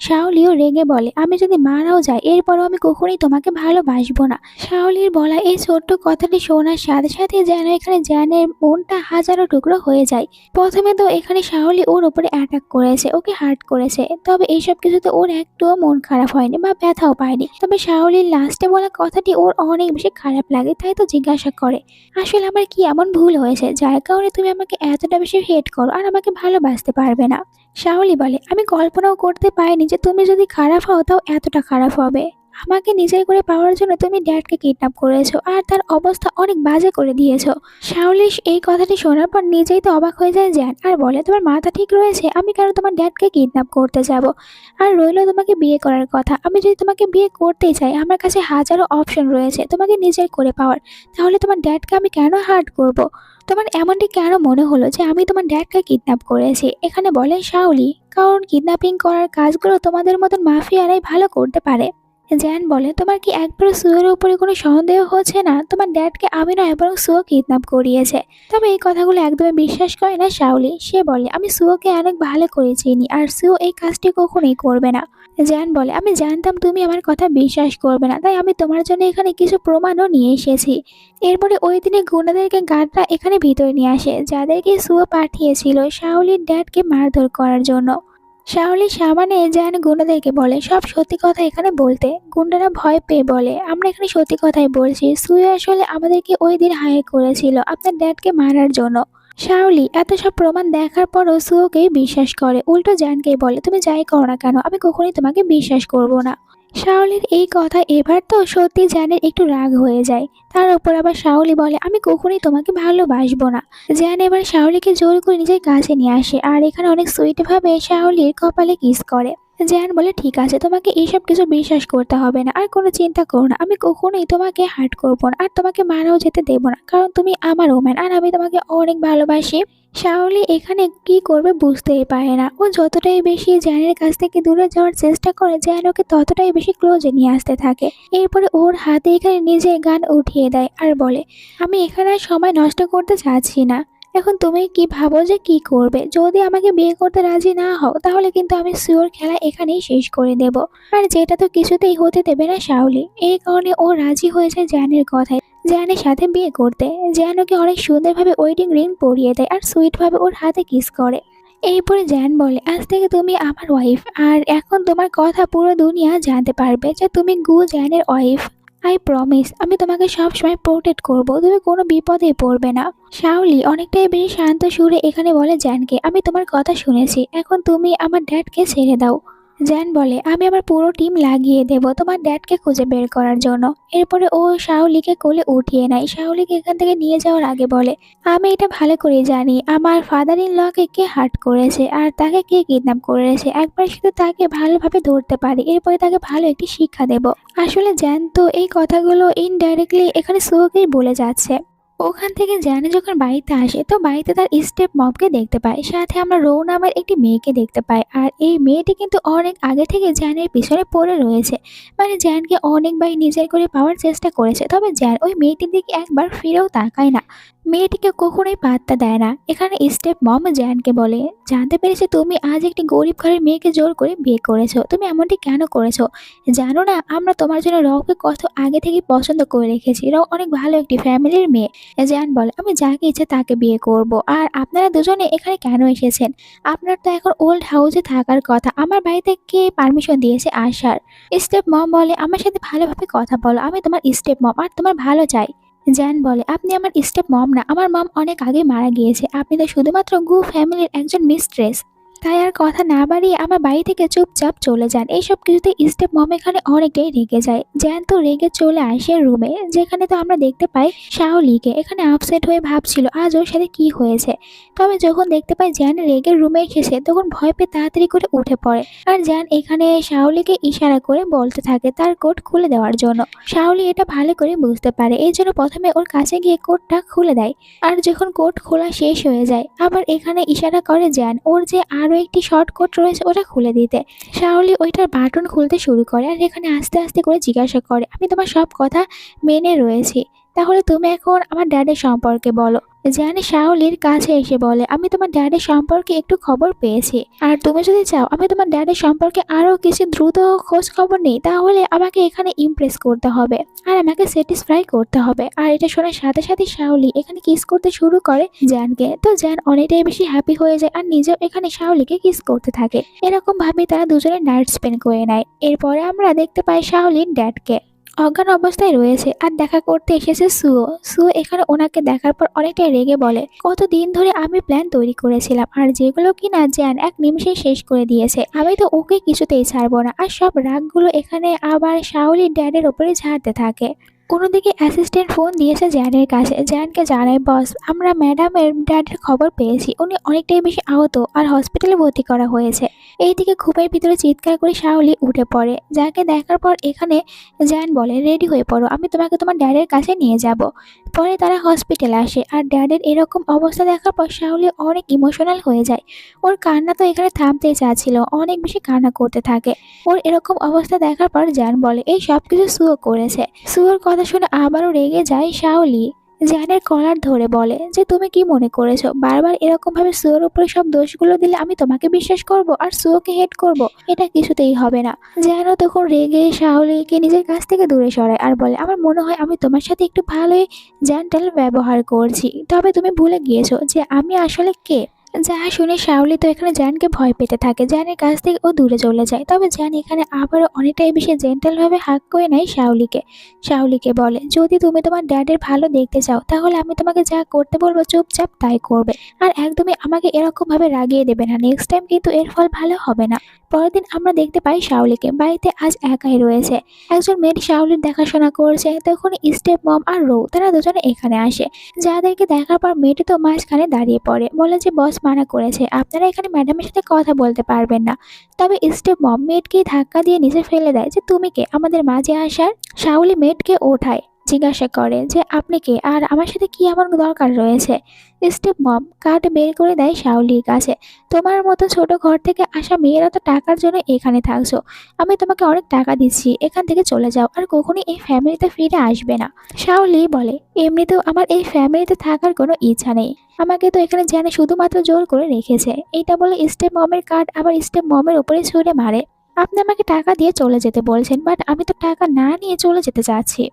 শাওলিও রেগে বলে, আমি যদি মারাও যাই এরপরও আমি কখনোই তোমাকে ভালোবাসবো না। শাওলির বলা এই ছোট্ট কথাটি শোনার সাথে সাথে যেন এখানে জ্যানের মনটা হাজারো টুকরো হয়ে যায়। প্রথমে তো এখানে শাওলি ওর উপরে অ্যাটাক করেছে, ওকে হার্ট করেছে, তবে এইসব কিছুতে ওর একটুও মন খারাপ হয়নি বা ব্যথাও পায়নি। তবে শাওলির লাস্টে বলা কথাটি ওর অনেক বেশি খারাপ লাগে, তাই তো জিজ্ঞাসা করে, আসলে আমার কি এমন ভুল হয়েছে যার কারণে তুমি আমাকে এতটা বেশি হেট করো আর আমাকে ভালোবাসতে পারবে না? শাওলি বলে, আমি কল্পনাও করতে পারিনি যে তুমি যদি খারাপ হও তাও এতটা খারাপ হবে। আমাকে নিজের করে পাওয়ার জন্য তুমি ড্যাডকে কিডন্যাপ করেছো আর তার অবস্থা অনেক বাজে করে দিয়েছো। শাওলি এই কথাটি শোনার পর নিজেই তো অবাক হয়ে যায় জ্যান, আর বলে, তোমার মাথা ঠিক রয়েছে? আমি কেন তোমার ড্যাডকে কিডন্যাপ করতে যাব? আর রইলো তোমাকে বিয়ে করার কথা, আমি যদি তোমাকে বিয়ে করতেই চাই আমার কাছে হাজারো অপশন রয়েছে তোমাকে নিজের করে পাওয়ার, তাহলে তোমার ড্যাডকে আমি কেন হার্ট করব? তোমার এমনটি কেন মনে হলো যে আমি তোমার ড্যাডকে কিডন্যাপ করেছি? এখানে বলে শাওলি, কারণ কিডন্যাপিং করার কাজগুলো তোমাদের মতন মাফিয়ারাই ভালো করতে পারে। জ্যান বলে, তোমার কি একবারও সুয়ের উপরে কোনো সন্দেহ হচ্ছে না? তোমার ড্যাডকে আমি নয় বরং সুয়ো কিডন্যাপ করিয়েছে। তবে এই কথাগুলো একদমই বিশ্বাস করে না শাওলি। সে বলে, আমি সুয়োকে অনেক ভালো করে চিনি আর সুয়ো এই কাজটি কখনোই করবে না। জ্যান বলে, আমি জানতাম তুমি আমার কথা বিশ্বাস করবে না, তাই আমি তোমার জন্য এখানে কিছু প্রমাণও নিয়ে এসেছি। এরপরে ওই দিনে গুন্ডাদেরকে গার্ডরা এখানে ভিতরে নিয়ে আসে, যাদেরকে সুয়ো পাঠিয়েছিল শাওলির ড্যাডকে মারধর করার জন্য। শাওলি সাবানে জ্যান গুন্ডাদেরকে বলে সব সত্যি কথা এখানে বলতে। গুন্ডারা ভয় পেয়ে বলে, আমরা এখানে সত্যি কথাই বলছি, সুয়ে আসলে আমাদেরকে ওই দিন হায়ার করেছিল আপনার ড্যাডকে মারার জন্য। শাওলি এত সব প্রমাণ দেখার পরও সুয়োকেই বিশ্বাস করে, উল্টো জ্যানকেই বলে, তুমি যাই করো না কেন আমি কখনোই তোমাকে বিশ্বাস করব না। শাওলির এই কথা এবার তো সত্যি জ্যানের একটু রাগ হয়ে যায়। তার উপর আবার শাওলি বলে, আমি কখনোই তোমাকে ভালোবাসবো না। জ্যান এবার শাওলিকে জোর করে নিজের কাছে নিয়ে আসে আর এখানে অনেক সুইট ভাবে শাওলির কপালে কিস করে। জ্যান বলে, ঠিক আছে তোমাকে এইসব কিছু বিশ্বাস করতে হবে না, আর কোনো চিন্তা করো না, আমি কখনোই তোমাকে হার্ট করবো না আর তোমাকে মারাও যেতে দেবো না, কারণ তুমি আমার ওম্যান আর আমি তোমাকে অনেক ভালোবাসি। শাওলি এখানে কি করবে বুঝতেই পারে না। ও যতটাই বেশি জ্যানের কাছ থেকে দূরে যাওয়ার চেষ্টা করে জ্যান ওকে ততটাই বেশি ক্লোজে নিয়ে আসতে থাকে। এরপরে ওর হাতে এখানে নিজে গান উঠিয়ে দেয় আর বলে, আমি এখানে আর সময় নষ্ট করতে চাচ্ছি না, এখন তুমি কি ভাবো যে কি করবে? যদি আমাকে বিয়ে করতে রাজি না হও তাহলে কিন্তু আমি শিওর খেলা এখানেই শেষ করে দেব। আর যেটা তো কিছুতেই হতে দেবে না শাওলি। এই কারণে ও রাজি হয়ে যায় জ্যানের কথায়, জ্যানের সাথে বিয়ে করতে। জ্যান ওকে অনেক সুন্দরভাবে ওয়েডিং রিং পরিয়ে দেয় আর সুইটভাবে ওর হাতে কিস করে। এরপরে জ্যান বলে, আজ থেকে তুমি আমার ওয়াইফ, আর এখন তোমার কথা পুরো দুনিয়া জানতে পারবে যে তুমি গু জ্যানের ওয়াইফ। আই প্রমিস আমি তোমাকে সবসময় প্রোটেক্ট করব, তুমি কোনো বিপদে পড়বে না। শাওলি অনেকটাই বেশি শান্ত সুরে এখানে বলে জ্যানকে, আমি তোমার কথা শুনেছি, এখন তুমি আমার ড্যাডকে ছেড়ে দাও। জ্যান বলে, আমি আমার পুরো টিম লাগিয়ে দেব তোমার ড্যাডকে খুঁজে বের করার জন্য। এরপরে ও শাওলিকে কোলে উঠিয়ে নেয়। শাওলিকে এখান থেকে নিয়ে যাওয়ার আগে বলে, আমি এটা ভালো করে জানি আমার ফাদার ইন লকে কে হার্ট করেছে আর তাকে কে কিডন্যাপ করেছে, একবার শুধু তাকে ভালোভাবে ধরতে পারি, এরপরে তাকে ভালো একটি শিক্ষা দেব। আসলে জ্যান তো এই কথাগুলো ইনডাইরেক্টলি এখানে সুয়োকেই বলে যাচ্ছে। ওখান থেকে জ্যানে যখন বাড়িতে আসে তো বাড়িতে তার স্টেপ মমকে দেখতে পায়, সাথে আমরা রৌ নামের একটি মেয়েকে দেখতে পাই। আর এই মেয়েটি কিন্তু অনেক আগে থেকে জ্যানের পিছনে পড়ে রয়েছে, মানে জ্যানকে অনেকবার নিজের করে পাওয়ার চেষ্টা করেছে, তবে জ্যান ওই মেয়েটির দিকে একবার ফিরেও তাকায় না। মেয়েটিকে কখনোই পাত্তা দেয় না। এখানে স্টেপ মম জ্যানকে বলে, জানতে পেরেছি তুমি আজ একটি গরিব ঘরের মেয়েকে জোর করে বিয়ে করেছো। তুমি এমনটি কেন করেছো? জানো না আমরা তোমার জন্য রওকে কত আগে থেকেই পছন্দ করে রেখেছি। রও অনেক ভালো একটি ফ্যামিলির মেয়ে। জ্যান বলে, আমি যাকে ইচ্ছে তাকে বিয়ে করব। আর আপনারা দুজনে এখানে কেন এসেছেন? আপনার তো এখন ওল্ড হাউসে থাকার কথা। আমার বাড়িতে কে পারমিশন দিয়েছে আসার? স্টেপ মম বলে, আমার সাথে ভালোভাবে কথা বলো। আমি তোমার স্টেপ মম আর তোমার ভালো চাই। জ্যান বলে, আপনি আমার স্টেপ মম না। আমার মম অনেক আগে মারা গিয়েছে। আপনি তো শুধুমাত্র গু ফ্যামিলির একজন মিস্ট্রেস। তাই আর কথা না বাড়িয়ে আমার বাড়ি থেকে চুপচাপ চলে যান। এইসব কিছুতে স্টেপ মম এখানে অনেকটাই রেগে যায়। জ্যান তো রেগে চলে আসে রুমে, যেখানে তো আমরা দেখতে পাই শাওলিকে। এখানে আপসেট হয়ে ভাবছিল আজ ওর সাথে কি হয়েছে। তবে যখন দেখতে পাই জ্যান রেগে রুমে এসেছে, তখন ভয় পেয়ে তাড়াতাড়ি করে উঠে পড়ে। আর জ্যান এখানে শাওলিকে ইশারা করে বলতে থাকে তার কোট খুলে দেওয়ার জন্য। শাওলি এটা ভালো করে বুঝতে পারে, এই জন্য প্রথমে ওর কাছে গিয়ে কোটটা খুলে দেয়। আর যখন কোট খোলা শেষ হয়ে যায়, আবার এখানে ইশারা করে জ্যান ওর যে আরো একটি শর্ট কোট রয়েছে ওটা খুলে দিতে। শাওলি ওইটার বাটন খুলতে শুরু করে আর এখানে আস্তে আস্তে করে জিজ্ঞাসা করে, আমি তোমার সব কথা মেনে রয়েছি, তাহলে তুমি এখন আমার ড্যাডের সম্পর্কে বলো। জ্যান শাওলির কাছে এসে বলে, আমি তোমার ড্যাডের সম্পর্কে একটু খবর পেয়েছি, আর তুমি যদি চাও আমি তোমার ড্যাডের সম্পর্কে আরো কিছু দ্রুত খোঁজ খবর নেই, তাহলে আমাকে এখানে ইমপ্রেস করতে হবে আর আমাকে স্যাটিসফাই করতে হবে। আর এটা শোনার সাথে সাথে শাওলি এখানে কিস করতে শুরু করে জ্যানকে। তো জ্যান অনেকটাই বেশি হ্যাপি হয়ে যায় আর নিজেও এখানে শাওলিকে কিস করতে থাকে। এরকম ভাবে তারা দুজনে নাইট স্পেন্ড করে নেয়। এরপরে আমরা দেখতে পাই শাওলির ড্যাডকে অজ্ঞান অবস্থায় রয়েছে আর দেখা করতে এসেছে সুও। সুও এখানে ওনাকে দেখার পর অনেকটাই রেগে বলে, কতদিন ধরে আমি প্ল্যান তৈরি করেছিলাম আর যেগুলো কিনা জ্যান এক নিমিষে শেষ করে দিয়েছে। আমি তো ওকে কিছুতেই ছাড়বো না। আর সব রাগগুলো এখানে আবার শাওলির ড্যাডের ওপরে ঝাড়তে থাকে। অন্যদিকে অ্যাসিস্ট্যান্ট ফোন দিয়েছে জ্যানের কাছে। জ্যানকে জানায়, বস আমরা ম্যাডামের ড্যাডের খবর পেয়েছি, উনি অনেকটাই বেশি আহত আর হসপিটালে ভর্তি করা হয়েছে। এইদিকে ঘুমের ভিতরে চিৎকার করে শাওলি উঠে পড়ে। যাকে দেখার পর এখানে জ্যান বলে, রেডি হয়ে পড়ো, আমি তোমাকে তোমার ড্যাডের কাছে নিয়ে যাব। পরে তারা হসপিটালে আসে আর ড্যাডের এরকম অবস্থা দেখার পর শাওলি অনেক ইমোশনাল হয়ে যায়। ওর কান্না তো এখানে থামতেই চাচ্ছিল, অনেক বেশি কান্না করতে থাকে। ওর এরকম অবস্থা দেখার পর জ্যান বলে, এই সব কিছু সুও করেছে। সুয়োর কথা শুনে আবারও রেগে যায় শাওলি। জ্যানের কলার ধরে বলে যে, তুমি কি মনে করেছো বারবার এরকম ভাবে সুয়োর উপরে সব দোষগুলো দিলে আমি তোমাকে বিশ্বাস করব আর সুয়োকে হেট করব? এটা কিছুতেই হবে না। জ্যানও তখন রেগে শাওলিকে নিজের কাছ থেকে দূরে সরায় আর বলে, আমার মনে হয় আমি তোমার সাথে একটু ভালোই জেন্টাল ব্যবহার করছি, তবে তুমি ভুলে গিয়েছো যে আমি আসলে কে। যা শুনে শাওলি তো এখানে জ্যানকে ভয় পেতে থাকে। জ্যানের কাছ থেকে ও দূরে চলে যায়। তবে জ্যান এখানে আবারও অনেকটাই বেশি জেন্টাল ভাবে হাক করে নেয় শাওলিকে বলে, যদি তুমি তোমার ড্যাডের ভালো দেখতে চাও তাহলে আমি তোমাকে যা করতে বলবো চুপচাপ তাই করবে, আর একদমই আমাকে এরকম ভাবে রাগিয়ে দেবে না। নেক্সট টাইম কিন্তু এর ফল ভালো হবে না। পরের দিন আমরা দেখতে পাই শাওলিকে বাড়িতে আজ একাই রয়েছে। একজন মেয়ে শাওলির দেখাশোনা করছে। তখন স্টেপ মম আর রো তারা দুজনে এখানে আসে। যাদেরকে দেখার পর মেয়েটি তো মাঝখানে দাঁড়িয়ে পড়ে, বলে যে বস মানা করেছে, আপনারা এখানে ম্যাডামের সাথে কথা বলতে পারবেন না। তবে স্টেপ মম মেয়েটকে ধাক্কা দিয়ে নিচে ফেলে দেয় যে, তুমি কে আমাদের মাঝে আসার? শাওলি মেয়েটকে ওঠায়, জিজ্ঞাসা করে যে, আপনি কে আর আমার সাথে কি এমন দরকার রয়েছে? স্টেপ মম কার্ড বের করে দেয় শাওলির কাছে। তোমার মতো ছোট ঘর থেকে আসা মেয়েরা তো টাকার জন্য এখানে থাকছো। আমি তোমাকে অনেক টাকা দিচ্ছি, এখান থেকে চলে যাও আর কখনোই এই ফ্যামিলিতে ফিরে আসবে না। শাওলি বলে, এমনিতেও আমার এই ফ্যামিলিতে থাকার কোনো ইচ্ছা নেই। আমাকে তো এখানে জানে শুধুমাত্র জোর করে রেখেছে। এইটা বলে স্টেপ মমের কার্ড আবার স্টেপ মমের উপরে ছুঁড়ে মারে। আপনি আমাকে টাকা দিয়ে চলে যেতে বলছেন, বাট আমি তো টাকা না নিয়ে চলে যেতে চাচ্ছি।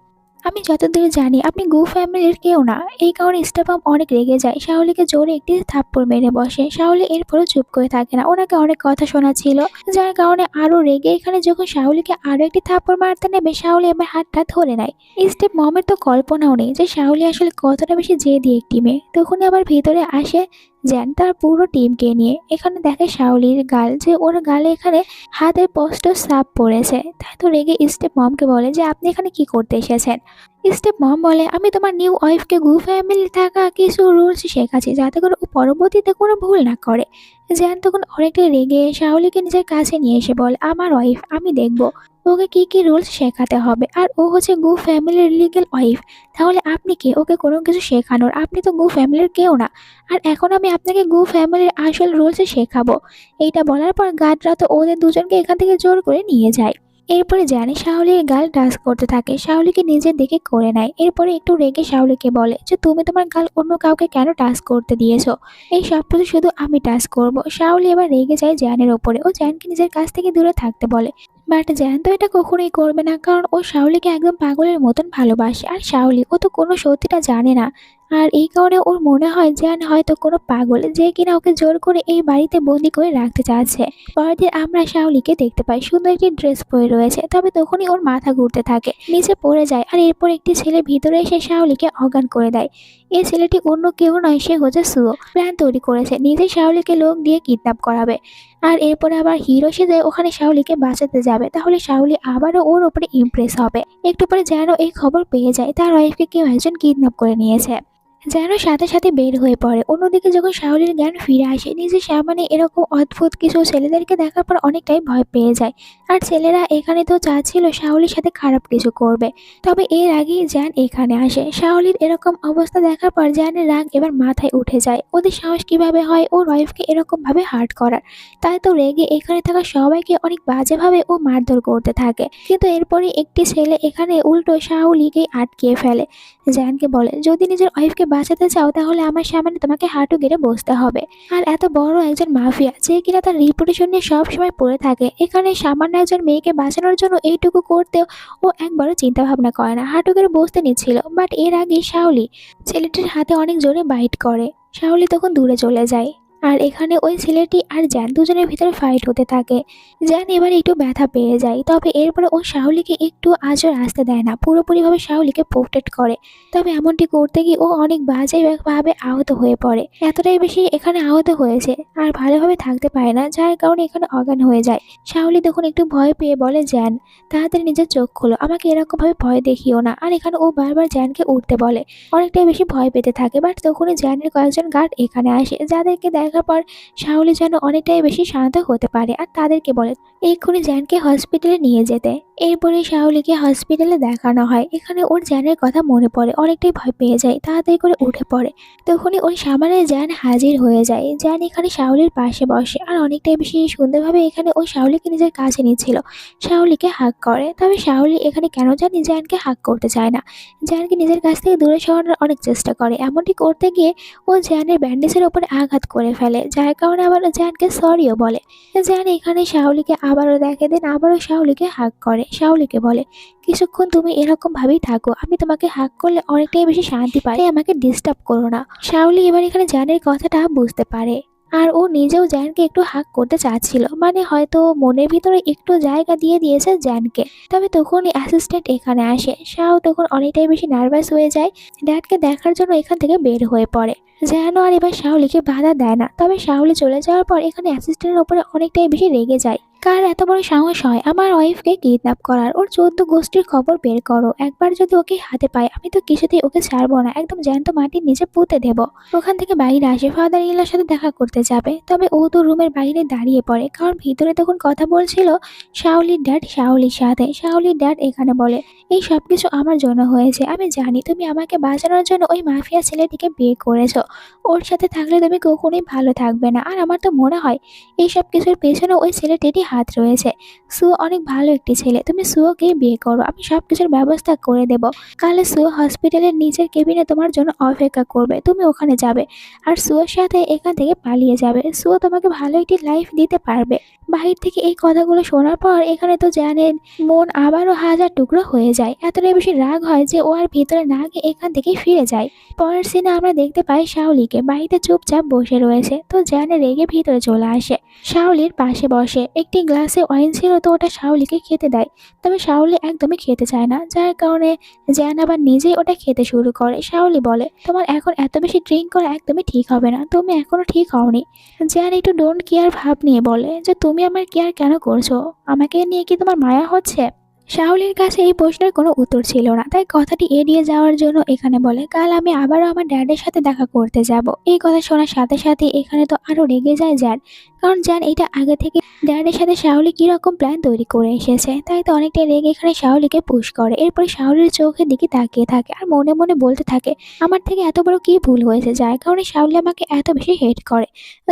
আমি যতদূর জানি আপনি গু ফ্যামিলির কেউ না। এই কারণে স্টেপাম অনেক রেগে যায়, শাওলিকে জোরে একটি থাপ্পড় মেরে বসে। শাওলি এরপরও চুপ করে থাকে না, ওনাকে অনেক কথা শোনাচ্ছিল, যার কারণে আরো রেগে এখানে যখন শাওলিকে আরো একটি থাপ্পড় মারতে নেবে, শাওলি এবার হাতটা ধরে নেয়। স্টেপ মমের তো কল্পনাও নেই যে শাওলি আসলে কতটা বেশি জেদি একটি মেয়ে। তখনই আবার ভিতরে আসে জ্যান তার পুরো টিমকে নিয়ে। এখানে দেখে শাওলির গাল, যে ওর গালে এখানে হাতের স্পষ্ট ছাপ পড়েছে। তাই তো রেগে স্টেপ মমকে বলে যে, আপনি এখানে কি করতে এসেছেন? স্টেপ মম বলে, আমি তোমার নিউ ওয়াইফকে গু ফ্যামিলি থাকা কিছু রুলস শেখাচ্ছি, যাতে করে ও পরবর্তীতে কোনো ভুল না করে। জ্যান তখন অনেকটা রেগে শাওলিকে নিজের কাছে নিয়ে এসে বলে, আমার ওয়াইফ, আমি দেখব ওকে কি কি রুলস শেখাতে হবে। আর ও হচ্ছে গু ফ্যামিলির লিগ্যাল ওয়াইফ, তাহলে আপনি কি ওকে কোনো কিছু শেখানোর? আপনি তো গু ফ্যামিলির কেউ না। আর এখন আমি আপনাকে গু ফ্যামিলির আসল রুলস শেখাবো। এইটা বলার পর গার্ডরা তো ওদের দুজনকে এখান থেকে জোর করে নিয়ে যায়। এরপরে জানে শাওলির গাল টাচ করতে থাকে, শাওলিকে নিজের দিকে করে নেয়। এরপরে একটু রেগে শাওলিকে বলে যে তুমি তোমার গাল অন্য কাউকে কেন টাচ করতে দিয়েছো, এই সব কিছু শুধু আমি টাচ করব। শাওলি এবার রেগে যায় জ্যানের ওপরে, ও জ্যানকে নিজের কাছ থেকে দূরে থাকতে বলে। বাট জ্যান তো এটা কখনোই করবে না, কারণ ও শাওলিকে একদম পাগলের মতন ভালোবাসে। আর শাওলি ও তো কোনো সত্যিটা জানে না, আর এই কারণে ওর মনে হয় জ্যান হয়তো কোনো পাগল, যে কিনা ওকে জোর করে এই বাড়িতে বন্দি করে রাখতে চাচ্ছে। পরের দিন আমরা শাওলিকে দেখতে পাই সুন্দর একটি ড্রেস পরে রয়েছে, তবে তখনই ওর মাথা ঘুরতে থাকে, নিচে পড়ে যায়। আর এরপর একটি ছেলে ভিতরে এসে শাওলিকে অজ্ঞান করে দেয়। এই ছেলেটি অন্য কেউ নয়, সে হচ্ছে সুয়ো। প্ল্যান তৈরি করেছে নিজে শাওলিকে লোক দিয়ে কিডন্যাপ করাবে, আর এরপরে আবার হিরো সেজে ওখানে শাওলিকে বাঁচাতে যাবে। তাহলে শাওলি আবারও ওর উপরে ইমপ্রেস হবে। একটু পরে যেন এই খবর পেয়ে যায় তার ওয়াইফকে কেউ একজন কিডন্যাপ করে নিয়েছে, যেন সাথে সাথে বের হয়ে পড়ে। অন্যদিকে যখন শাওলির জ্ঞান ফিরে আসে, নিজের সামনে এরকম অদ্ভুত কিছু ছেলেদেরকে দেখার পর অনেকটাই ভয় পেয়ে যায়। আর ছেলেরা এখানে তো চাচ্ছিল শাওলির সাথে খারাপ কিছু করবে, তবে এর আগেই জ্যান এখানে আসে। শাওলির এরকম অবস্থা দেখার পর জ্যানের রাগ এবার মাথায় উঠে যায়, ওদের সাহস কিভাবে হয় ওর ওয়াইফকে এরকম ভাবে হার্ট করার। তাই তো রেগে এখানে থাকা সবাইকে অনেক বাজেভাবে ও মারধর করতে থাকে। কিন্তু এরপরে একটি ছেলে এখানে উল্টো শাওলিকে আটকিয়ে ফেলে, জ্যানকে বলে যদি নিজের ওয়াইফকে বাঁচাতে চাও তাহলে আমার সামনে তোমাকে হাঁটু গেড়ে বসতে হবে। আর এত বড় একজন মাফিয়া যে কিনা তার রিপুটেশন নিয়ে সব সময় পড়ে থাকে, এখানে সামান্য একজন মেয়েকে বাঁচানোর জন্য এইটুকু করতেও ও একবারও চিন্তা ভাবনা করে না, হাঁটু গেড়ে বসতে নিচ্ছিল। বাট এর আগে শাওলি ছেলেটির হাতে অনেক জোরে বাইট করে, শাওলি তখন দূরে চলে যায়। আর এখানে ওই ছেলেটি আর জ্যান দুজনের ভিতরে ফাইট হতে থাকে। জ্যান এবার একটু ব্যথা পেয়ে যায়, তবে এরপরে ও শাওলিকে একটু আজও আসতে দেয় না, পুরোপুরিভাবে শাওলিকে প্রোটেক্ট করে। তবে এমনটি করতে গিয়ে ও অনেক বাজে ভাবে আহত হয়ে পড়ে, এতটাই বেশি এখানে আহত হয়েছে আর ভালোভাবে থাকতে পারে না, যার কারণে এখানে অজ্ঞান হয়ে যায়। শাওলি তখন একটু ভয় পেয়ে বলে জ্যান তাড়াতাড়ি নিজের চোখ খোলো, আমাকে এরকম ভাবে ভয় দেখিও না। আর এখানে ও বারবার জ্যানকে উঠতে বলে, অনেকটাই বেশি ভয় পেতে থাকে। বাট তখনই জ্যানের কয়েকজন গার্ড এখানে আসে, যাদেরকে দেখার পর শাওলি যেন অনেকটাই বেশি শান্ত হতে পারে, আর তাদেরকে বলে এক্ষুনি জ্যানকে হসপিটালে নিয়ে যেতে। এরপরে শাওলিকে হসপিটালে দেখানো হয়। এখানে ওর জ্যানের কথা মনে পড়ে, অনেকটাই ভয় পেয়ে যায়, তাড়াতাড়ি করে উঠে পড়ে। তখনই ওর সামনে জ্যান হাজির হয়ে যায়। জ্যান এখানে শাওলির পাশে বসে, আর অনেকটাই বেশি সুন্দরভাবে এখানে ওই শাওলিকে নিজের কাছে নিচ্ছিল, শাওলিকে হাক করে। তবে শাওলি এখানে কেন জানি জ্যানকে হাক করতে চায় না, জ্যানকে নিজের কাছ থেকে দূরে সরানোর অনেক চেষ্টা করে। এমনটি করতে গিয়ে ও জ্যানের ব্যান্ডেজের ওপরে আঘাত করে ফেলে, যার কারণে আবার জ্যানকে সরিও বলে। জ্যান এখানে শাওলিকে আবারও দেখে, দেন আবারও শাওলিকে হাক করে। শাওলিকে বলে কিছুক্ষণ তুমি এরকম ভাবেই থাকো, আমি তোমাকে হাক করলে অনেকটাই বেশি শান্তি পাই, তাই আমাকে ডিস্টার্ব করো না। শাওলি এবার এখানে জ্যানের কথাটা বুঝতে পারে, আর ও নিজেও জ্যানকে একটু হাক করতে চাচ্ছিল, মানে হয়তো মনের ভিতরে একটু জায়গা দিয়ে দিয়েছে জ্যানকে। তবে তখনই অ্যাসিস্ট্যান্ট এখানে আসে, শাও তখন অনেকটাই বেশি নার্ভাস হয়ে যায়, ড্যাডকে দেখার জন্য এখান থেকে বের হয়ে পড়ে। যেন আর এবার শাওলিকে বাধা দেয় না। তবে শাওলি চলে যাওয়ার পর এখানে অ্যাসিস্ট্যান্টের উপরে অনেকটাই বেশি রেগে যায়, কার এত বড় সাহস হয় আমার ওয়াইফকে কিডন্যাপ করার, ওর 14 গোষ্ঠীর খবর বের করো, একবার যদি ওকে হাতে পাই আমি তো কিছুতেই ওকে ছাড়বো না, একদম জ্যান্ত মাটির নিচে পুঁতে দেব। ওখান থেকে বাইরে আসে, ফাদার ইলার সাথে দেখা করতে যাবে, তবে ও তো রুমের বাইরে দাঁড়িয়ে পড়ে, কারণ ভিতরে তখন কথা বলছিল শাওলির ড্যাড শাওলির সাথে। শাওলির ড্যাড এখানে বলে এই সব কিছু আমার জন্য হয়েছে, আমি জানি তুমি আমাকে বাঁচানোর জন্য ওই মাফিয়া ছেলেটিকে বিয়ে করেছো, ওর সাথে থাকলে তুমি কখনোই ভালো থাকবে না। আর আমার তো মনে হয় এইসব কিছুর পেছনে ওই ছেলেটিরই হাত রয়েছে। সুয়ো অনেক ভালো একটি ছেলে, তুমি সুয়োকেই বিয়ে করো, আমি সব কিছুর ব্যবস্থা করে দেব। কালে সুয়ো হসপিটালের নিচের কেবিনে তোমার জন্য অপেক্ষা করবে, তুমি ওখানে যাবে আর সুয়োর সাথে এখান থেকে পালিয়ে যাবে। সুয়ো তোমাকে ভালো একটি লাইফ দিতে পারবে। বাহির থেকে এই কথাগুলো শোনার পর এখানে তো জানেন মন আবারও হাজার টুকরো হয়ে যায়, এতটাই বেশি রাগ হয় যে ও আর ভিতরে না গিয়ে এখান থেকে ফিরে যায়। পরের সিনে আমরা দেখতে পাই শাওলিকে বাড়িতে চুপচাপ বসে রয়েছে, তো জানে রেগে ভিতরে চলে আসে, শাওলির পাশে বসে। একটি গ্লাসে ওয়াইন ছিল, তো ওটা শাওলিকে খেতে দেয়, তবে শাওলি একদমই খেতে চায় না, যার কারণে জ্যান আবার নিজেই ওটা খেতে শুরু করে। শাওলি বলে তোমার এখন এত বেশি ড্রিঙ্ক করা একদমই ঠিক হবে না, তুমি এখনো ঠিক হওনি। জ্যান একটু ডোন্ট কেয়ার ভাব নিয়ে বলে যে তুমি আমার কেয়ার কেন করছো, আমাকে নিয়ে কি তোমার মায়া হচ্ছে? শাওলির কাছে এই প্রশ্নের কোনো উত্তর ছিল না, তাই কথাটি এড়িয়ে যাওয়ার জন্য এখানে বলে, কাল আমি আবারও আমার ড্যাডের সাথে দেখা করতে যাব। এই কথা শোনার সাথে সাথে এখানে তো আরো রেগে যায় জ্যান, কারণ জ্যান এটা আগে থেকে ড্যাডের সাথে শাওলি কিরকম প্ল্যান তৈরি করে এসেছে, তাই তো অনেকটা রেগে এখানে শাওলিকে পুশ করে। এরপরে শাওলির চোখের দিকে তাকিয়ে থাকে আর মনে মনে বলতে থাকে, আমার থেকে এত বড় কি ভুল হয়েছে যার কারণে শাওলি আমাকে এত বেশি হেট করে।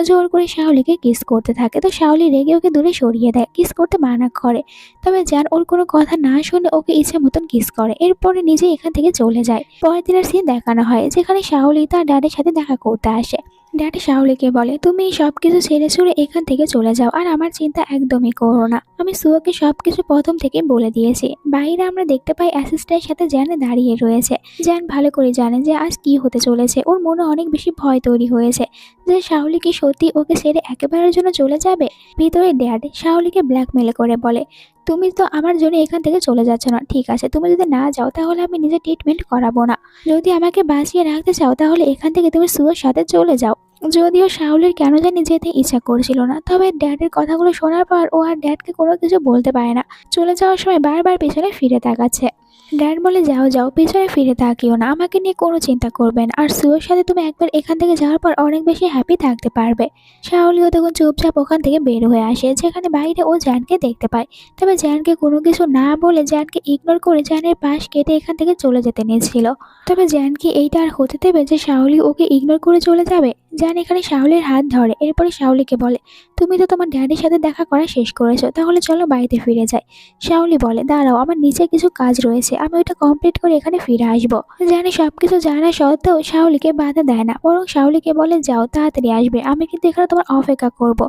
জোর করে শাওলিকে কিস করতে থাকে, তো শাওলি রেগে ওকে দূরে সরিয়ে দেয়, কিস করতে মানা করে। তবে জান ওর কোনো কথা না শুনে ওকে ইচ্ছে মতন কিস করে, এরপরে নিজে এখান থেকে চলে যায়। পরের দিনের সিন দেখানো হয় যেখানে শাওলি তার ড্যাডের সাথে দেখা করতে আসে। ড্যাড শাওলিকে বলে, তুমি সবকিছু ছেড়ে ছুড়ে এখান থেকে চলে যাও আর আমার চিন্তা একদমই করো না, আমি সুয়োকে সবকিছু প্রথম থেকে বলে দিয়েছি। বাইরে আমরা দেখতে পাই অ্যাসিস্ট্যান্টের সাথে জ্যান দাঁড়িয়ে রয়েছে। জ্যান ভালো করে জানে যে আজ কি হতে চলেছে, ওর মনে অনেক বেশি ভয় তৈরি হয়েছে যে শাওলি কি সত্যি ওকে ছেড়ে একেবারের জন্য চলে যাবে। ভিতরে ড্যাড শাওলিকে ব্ল্যাকমেল করে বলে, তুমি তো আমার জন্য এখান থেকে চলে যাচ্ছ না, ঠিক আছে তুমি যদি না যাও তাহলে আমি নিজে ট্রিটমেন্ট করাবো না, যদি আমাকে বাঁচিয়ে রাখতে চাও তাহলে এখান থেকে তুমি সুয়োর সাথে চলে যাও। যদিও শাওলির কেন জানি যেতে ইচ্ছা করছিল না, তবে ড্যাডের কথাগুলো শোনার পর ও আর ড্যাডকে কোনো কিছু বলতে পারে না। চলে যাওয়ার সময় বারবার পেছনে ফিরে তাকাচ্ছে। ড্যাড বলে, যাও যাও পিছনে ফিরে তাকিও না, আমাকে নিয়ে কোনো চিন্তা করবে না, আর সুয়োর সাথে তুমি একবার এখান থেকে যাওয়ার পর অনেক বেশি হ্যাপি থাকতে পারবে। শাওলিও তখন চুপচাপ ওখান থেকে বের হয়ে আসে, যেখানে বাইরে ও জ্যানকে দেখতে পায়। তবে জ্যানকে কোনো কিছু না বলে জ্যানকে ইগনোর করে জ্যানের পাশ কেটে এখান থেকে চলে যেতে নিয়েছিল। তবে জ্যান কি এইটা আর হতে দেবে যে শাওলি ওকে ইগনোর করে চলে যাবে? জ্যান এখানে শাওলির হাত ধরে, এরপরে শাওলিকে বলে, তুমি তো তোমার ড্যাডির সাথে দেখা করা শেষ করেছো, তাহলে চলো বাড়িতে ফিরে যাই। শাওলি বলে, দাঁড়াও আমার নিচে কিছু কাজ রয়েছে, আমি ওইটা কমপ্লিট করে এখানে ফিরে আসবো। জানি সবকিছু জানা সত্ত্বেও শাওলিকে বাধা দেয় না, বরং শাওলিকে বলে, যাও তাড়াতাড়ি আসবে, আমি কিন্তু এখানে তোমার অপেক্ষা করব,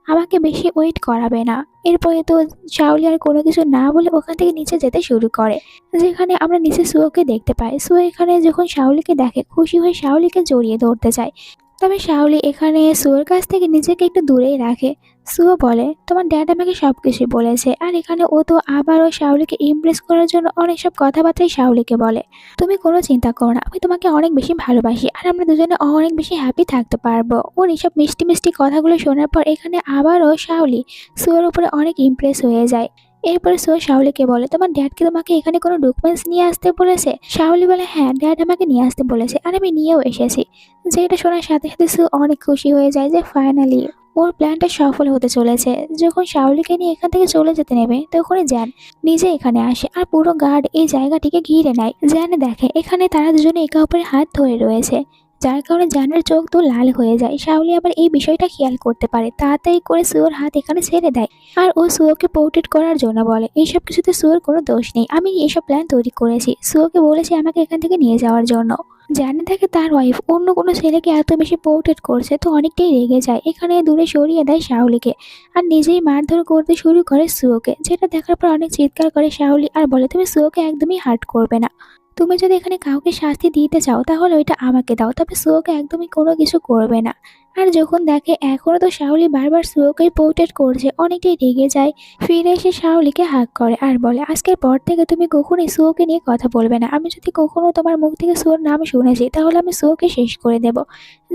আমাকে বেশি ওয়েট করাবে না। এরপরে তো শাওলি আর কোনো কিছু না বলে ওখান থেকে নিচে যেতে শুরু করে, যেখানে আমরা নিচে সুয়োকে দেখতে পাই। সুয়ো এখানে যখন শাওলিকে দেখে খুশি হয়ে শাওলিকে জড়িয়ে ধরতে চায়, তবে শাওলি এখানে সুয়োর কাছ থেকে নিজেকে একটু দূরেই রাখে। সুয়ো বলে, তোমার ড্যাড আমাকে সবকিছু বলেছে, আর এখানে ও তো আবারও শাওলিকে ইমপ্রেস করার জন্য অনেক সব কথাবার্তাই শাওলিকে বলে। তুমি কোনো চিন্তা করো না, আমি তোমাকে অনেক বেশি ভালোবাসি আর আমরা দুজনে অনেক বেশি হ্যাপি থাকতে পারবো। ওর এইসব মিষ্টি মিষ্টি কথাগুলো শোনার পর এখানে আবারও শাওলি সুয়োর উপরে অনেক ইমপ্রেস হয়ে যায়। এরপরে সুয়ো শাওলিকে বলে, তোমার ড্যাড কি তোমাকে এখানে কোনো ডকুমেন্টস নিয়ে আসতে বলেছে? শাওলি বলে, হ্যাঁ ড্যাড আমাকে নিয়ে আসতে বলেছে আর আমি নিয়েও এসেছি। যেটা শোনার সাথে সাথে সুয়ো অনেক খুশি হয়ে যায় যে ফাইনালি ওর প্ল্যানটা সফল হতে চলেছে। যখন শাওলিকে নিয়ে এখান থেকে চলে যেতে নেবে তখনই জ্যান নিজে এখানে আসে আর পুরো গার্ড এই জায়গাটিকে ঘিরে নেয়। জ্যান দেখে এখানে তারা দুজনে একে অপরের হাত ধরে রয়েছে, যার কারণে জানের চোখ তো লাল হয়ে যায়। শাওলি আবার এই বিষয়টা খেয়াল করতে পারে, তাড়াতাড়ি করে সুয়োর হাত এখানে ছেড়ে দেয় আর ও সুয়োকে পোর্ট্রেট করার জন্য বলে, এইসব কিছুতে সুয়োর কোনো দোষ নেই, আমি এসব প্ল্যান তৈরি করেছি, সুয়োকে বলেছি আমাকে এখান থেকে নিয়ে যাওয়ার জন্য। জানে থাকে তার ওয়াইফ অন্য কোনো ছেলেকে এত বেশি পোর্ট্রেট করছে, তো অনেকটাই রেগে যায়, এখানে দূরে সরিয়ে দেয় শাওলিকে আর নিজেই মারধর করতে শুরু করে সুয়োকে, যেটা দেখার পর অনেক চিৎকার করে শাওলি আর বলে, তুমি সুয়োকে একদমই হার্ট করবে না, তুমি যদি এখানে কাউকে শাস্তি দিতে চাও তাহলে ওইটা আমাকে দাও, তবে সুয়োকে একদমই কোনো কিছু করবে না। আর যখন দেখে এখনো তো শাওলি বারবার সুয়োকেই পোর্ট্রেট করছে, অনেকটাই রেগে যায়। ফিরে এসে শাওলিকে হাক করে আর বলে, আজকের পর থেকে তুমি কখনোই সুয়োকে নিয়ে কথা বলবে না, আমি যদি কখনো তোমার মুখ থেকে সুয়োর নাম শুনেছি তাহলে আমি সুয়োকে শেষ করে দেব।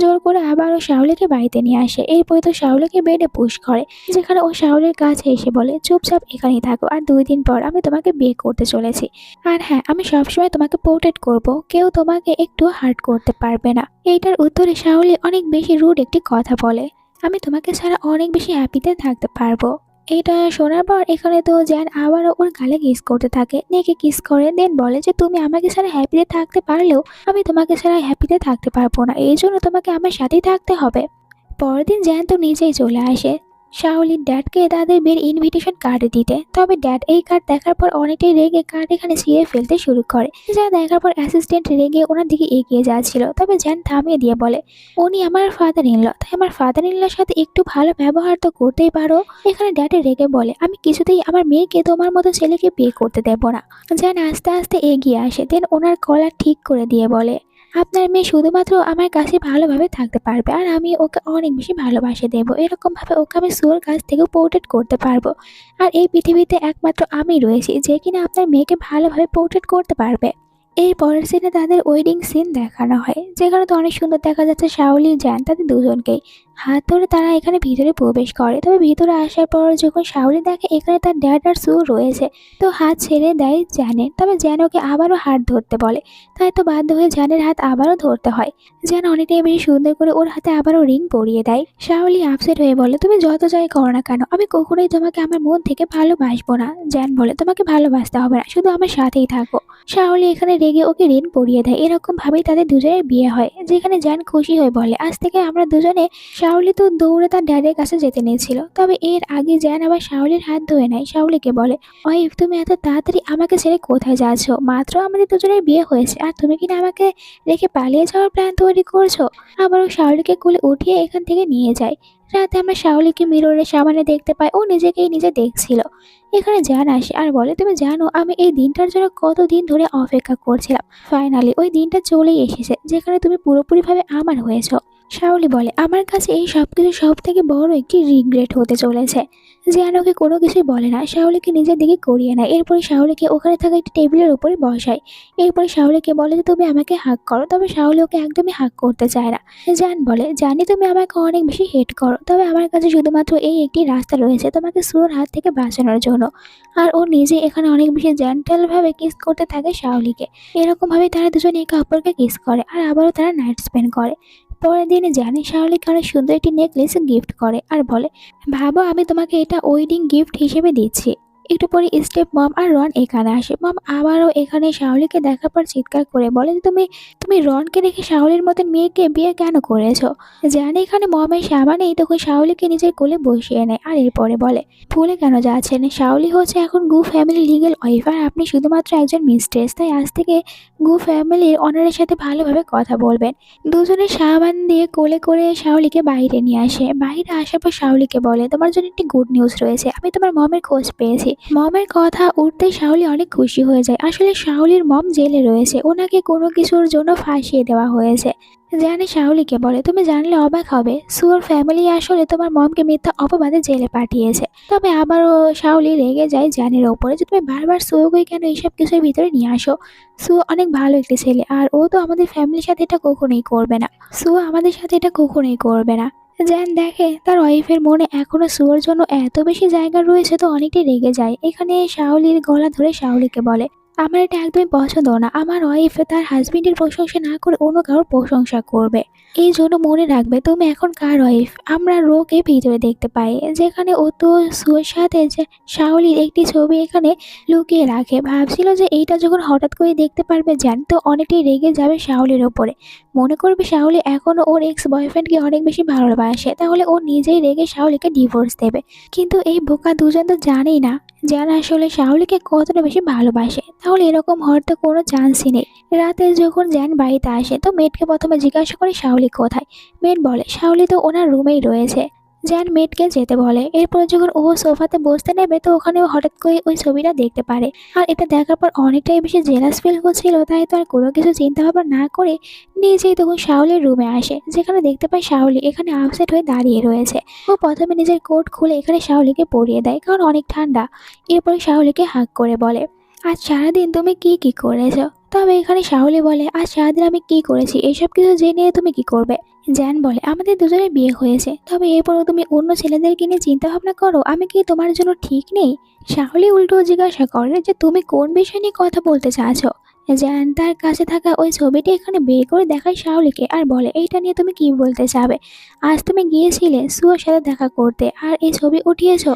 জোর করে আবারও শাওলিকে বাড়িতে নিয়ে আসে, এরপরে তো শাওলিকে বেডে পুশ করে, যেখানে ও শাওলির কাছে এসে বলে, চুপচাপ এখানেই থাকো আর 2 দিন পর আমি তোমাকে বিয়ে করতে চলেছি, আর হ্যাঁ আমি সবসময় তোমাকে পোর্ট্রেট করব, কেউ তোমাকে একটু হার্ট করতে পারবে না। এইটার উত্তরে শাওলি অনেক বেশি রুড একটি কথা বলে, আমি তোমাকে ছাড়া অনেক বেশি হ্যাপিতে থাকতে পারবো। এটা শোনার পর এখানে তো জ্যান আবারও ওর গালে কিস করতে থাকে, নেকে কিস করে দেন বলে যে, তুমি আমাকে ছাড়া হ্যাপিতে থাকতে পারলেও আমি তোমাকে ছাড়া হ্যাপিতে থাকতে পারবো না, এই জন্য তোমাকে আমার সাথেই থাকতে হবে। পরের দিন জ্যান তো নিজেই চলে আসে শাওলির ড্যাডকে তাদের বিয়ের ইনভিটেশন কার্ড দিতে, তবে ড্যাড এই কার্ড দেখার পর অনেকটাই রেগে কার্ড এখানে ছিঁড়ে ফেলতে শুরু করে, যা দেখার পর অ্যাসিস্ট্যান্ট রেগে ওনার দিকে এগিয়ে যাচ্ছিল, তবে জ্যান থামিয়ে দিয়ে বলে, উনি আমার ফাদার ইন ল, তাই আমার ফাদার ইন লর সাথে একটু ভালো ব্যবহার তো করতেই পারো। এখানে ড্যাডে রেগে বলে, আমি কিছুতেই আমার মেয়েকে তোমার মতো ছেলেকে বিয়ে করতে দেবো না। জ্যান আস্তে আস্তে এগিয়ে আসে, দেন ওনার কলার ঠিক করে দিয়ে বলে, আপনার মেয়ে শুধুমাত্র আমার কাছে ভালোভাবে থাকতে পারবে আর আমি ওকে অনেক বেশি ভালোবাসে দেবো, এরকমভাবে ওকে আমি সুয়োর কাছ থেকেও পোর্ট্রেট করতে পারবো, আর এই পৃথিবীতে একমাত্র আমি রয়েছি যে কিনা আপনার মেয়েকে ভালোভাবে পোর্ট্রেট করতে পারবে। এই পরের সিনে তাদের ওয়েডিং সিন দেখানো হয়, যেখানে তো অনেক সুন্দর দেখা যাচ্ছে শাওলি জ্যান তাদের দুজনকেই হাত ধরে তারা এখানে ভিতরে প্রবেশ করে। তবে ভিতরে আসার পর যখন শাওলি দেখে এখানে তার ড্যাড আর সু রয়েছে, তো হাত ছেড়ে দেয় জানে। তবে যেন ওকে আবারও হাত ধরতে বলে, তাই তো বাধ্য হয়ে জানের হাত আবারও ধরতে হয়। যেন অনেকটাই বেশি সুন্দর করে ওর হাতে আবারও রিং পরিয়ে দেয়। শাওলি আপসেট হয়ে বলে, তুমি যত যাই করো না কেন, আমি কখনোই তোমাকে আমার মন থেকে ভালোবাসবো না। জ্যান বলে, তোমাকে ভালোবাসতে হবে না, শুধু আমার সাথেই থাকো। শাওলি এখানে রেগে ওকে রিং পরিয়ে দেয়। এরকম ভাবেই তাদের দুজনের বিয়ে হয়, যেখানে জ্যান খুশি হয়ে বলে, আজ থেকে আমরা দুজনে। শাওলি তো দৌড়ে তার ড্যাডের কাছে যেতে নিয়েছিল, তবে এর আগে জ্যান আবার শাওলির হাত ধরে নেয়। শাওলিকে বলে, ওয়াইফ তুমি এত তাড়াতাড়ি আমাকে ছেড়ে কোথায় যাচ্ছ? মাত্র আমাদের দুজনের বিয়ে হয়েছে আর তুমি কিনা আমাকে রেখে পালিয়ে যাওয়ার প্ল্যান তৈরি করছো? আবারও শাওলিকে কোলে উঠিয়ে এখান থেকে নিয়ে যায়। রাতে আমরা শাওলিকে মিররের সামনে দেখতে পাই, ও নিজেকেই নিজে দেখছিল। এখানে জ্যান আসে আর বলে, তুমি জানো আমি এই দিনটার জন্য কতদিন ধরে অপেক্ষা করছিলাম। ফাইনালি ওই দিনটা চলেই এসেছে যেখানে তুমি পুরোপুরিভাবে আমার হয়েছো। শাওলি বলে, আমার কাছে এই সবকিছু সব থেকে বড় একটি রিগ্রেট হতে চলেছে। জ্যান ওকে কোনো কিছুই বলে না, শাওলিকে নিজের দিকে করিয়ে নেয়। এরপরে শাওলিকে ওখানে থাকা একটি টেবিলের উপরে বসায়। এরপরে শাওলিকে বলে যে তুমি আমাকে হাক করো, তবে শাওলি ওকে একদমই হাক করতে চায় না। জ্যান বলে, জানি তুমি আমাকে অনেক বেশি হেট করো, তবে আমার কাছে শুধুমাত্র এই একটি রাস্তা রয়েছে তোমাকে সুর হাত থেকে বাঁচানোর জন্য। আর ও নিজে এখানে অনেক বেশি জেন্টাল ভাবে কিস করতে থাকে শাওলিকে। এরকম ভাবে তারা দুজন একে অপরকে কিস করে আর আবারও তারা নাইট স্পেন্ড করে। পরের দিনে জানে শাওলিকে অনেক সুন্দর একটি নেকলেস গিফট করে আর বলে, ভাবো আমি তোমাকে এটা ওয়েডিং গিফট হিসেবে দিচ্ছি। একটু পরে স্টেপ মম আর রন এখানে আসে। মম আবারও এখানে শাওলিকে দেখার পর চিৎকার করে বলে যে তুমি তুমি রনকে রেখে শাওলির মতন মেয়েকে বিয়ে কেন করেছো? জানে এখানে মমের সামনেই তখন শাওলিকে নিজের কোলে বসিয়ে নেয় আর এরপরে বলে, ভুলে কেন যাচ্ছেন? শাওলি হচ্ছে এখন গু ফ্যামিলি লিগেল ওয়াইফ আর আপনি শুধুমাত্র একজন মিস্ট্রেস। তাই আজ থেকে গু ফ্যামিলির অনারের সাথে ভালোভাবে কথা বলবেন। দুজনে সাবান দিয়ে কোলে করে শাওলিকে বাইরে নিয়ে আসে। বাইরে আসার পর শাওলিকে বলে, তোমার জন্য একটি গুড নিউজ রয়েছে, আমি তোমার মমের খোঁজ পেয়েছি। মমের কথা উঠতেই শাওলি অনেক খুশি হয়ে যায়। আসলে শাওলির মম জেলে রয়েছে, ওনাকে কোনো কিছুর জন্য ফাঁসিয়ে দেওয়া হয়েছে। জানি শাওলিকে বলে, তুমি জানলে অবাক হবে, সুয়োর ফ্যামিলি আসলে তোমার মমকে মিথ্যা অপবাদে জেলে পাঠিয়েছে। তবে আবারও শাওলি রেগে যায় জানের ওপরে যে তুমি বারবার সুয়োকে কেন এইসব কিছুর ভিতরে নিয়ে আসো। সুয়ো অনেক ভালো একটি ছেলে আর ও তো আমাদের ফ্যামিলির সাথে এটা কখনোই করবে না। সুয়ো আমাদের সাথে এটা কখনোই করবে না। জ্যান দেখে তার ওয়াইফের মনে এখনো সুয়োর জন্য এত বেশি জায়গা রয়েছে, তো অনেকটাই রেগে যায়। এখানে শাওলির গলা ধরে শাওলিকে বলে, আমার এটা একদমই পছন্দ না। আমার ওয়াইফ তার হাজবেন্ডের প্রশংসা না করে অন্য কারোর প্রশংসা করবে। এই জন্য মনে রাখবে তুমি এখন কার ওয়াইফ। আমরা রোকে ভিতরে দেখতে পাই যেখানে ও তো সুয়ের সাথে যে শাওলির একটি ছবি এখানে লুকিয়ে রাখে। ভাবছিল যে এইটা যখন হঠাৎ করে দেখতে পারবে জ্যান, তো অনেকটাই রেগে যাবে শাওলির ওপরে। মনে করবে শাওলি এখনো ওর এক্স বয়ফ্রেন্ডকে অনেক বেশি ভালোবাসে, তাহলে ও নিজেই রেগে শাওলিকে ডিভোর্স দেবে। কিন্তু এই বোকা দুজন তো জানেই না যারা আসলে শাওলিকে কতটা বেশি ভালোবাসে। তাহলে এরকম হওয়ার তো কোনো চান্সই নেই। রাতে যখন জ্যান বাড়িতে আসে তো মেয়েটকে প্রথমে জিজ্ঞাসা করে শাওলি কোথায়। মেয়েট বলে শাওলি তো ওনার রুমেই রয়েছে। জ্যান মেয়েটকে যেতে বলে। এরপর যখন ও সোফাতে বসতে নেবে তো ওখানেও হঠাৎ করে ওই ছবিটা দেখতে পারে। আর এটা দেখার পর অনেকটাই বেশি জেলাস ফিল হচ্ছিল, তাই তো আর কোনো কিছু চিন্তা ভাবনা না করে নিজেই তখন শাওলির রুমে আসে, যেখানে দেখতে পায় শাওলি এখানে আপসেট হয়ে দাঁড়িয়ে রয়েছে। ও প্রথমে নিজের কোট খুলে এখানে শাওলিকে পরিয়ে দেয়, কারণ অনেক ঠান্ডা। এরপরে শাওলিকে হাক করে বলে, আজ সারাদিন তুমি কি কি করেছো? তবে এখানে শাওলি বলে, আজ সারাদিন আমি কি করেছি এসব কিছু জেনে তুমি কি করবে? জ্যান বলে, আমাদের দুজনের বিয়ে হয়েছে, তবে এরপরও তুমি অন্য ছেলেদেরকে নিয়ে চিন্তা ভাবনা করো, আমি কি তোমার জন্য ঠিক নেই? শাওলি উল্টো জিজ্ঞাসা করে যে তুমি কোন বিষয় নিয়ে কথা বলতে চাচ্ছো? জ্যান তার কাছে থাকা ওই ছবিটি এখানে বের করে দেখায় শাওলিকে আর বলে, এইটা নিয়ে তুমি কি বলতে চাবে? আজ তুমি গিয়েছিলে সুয়োর সাথে দেখা করতে আর এই ছবি উঠিয়েছো।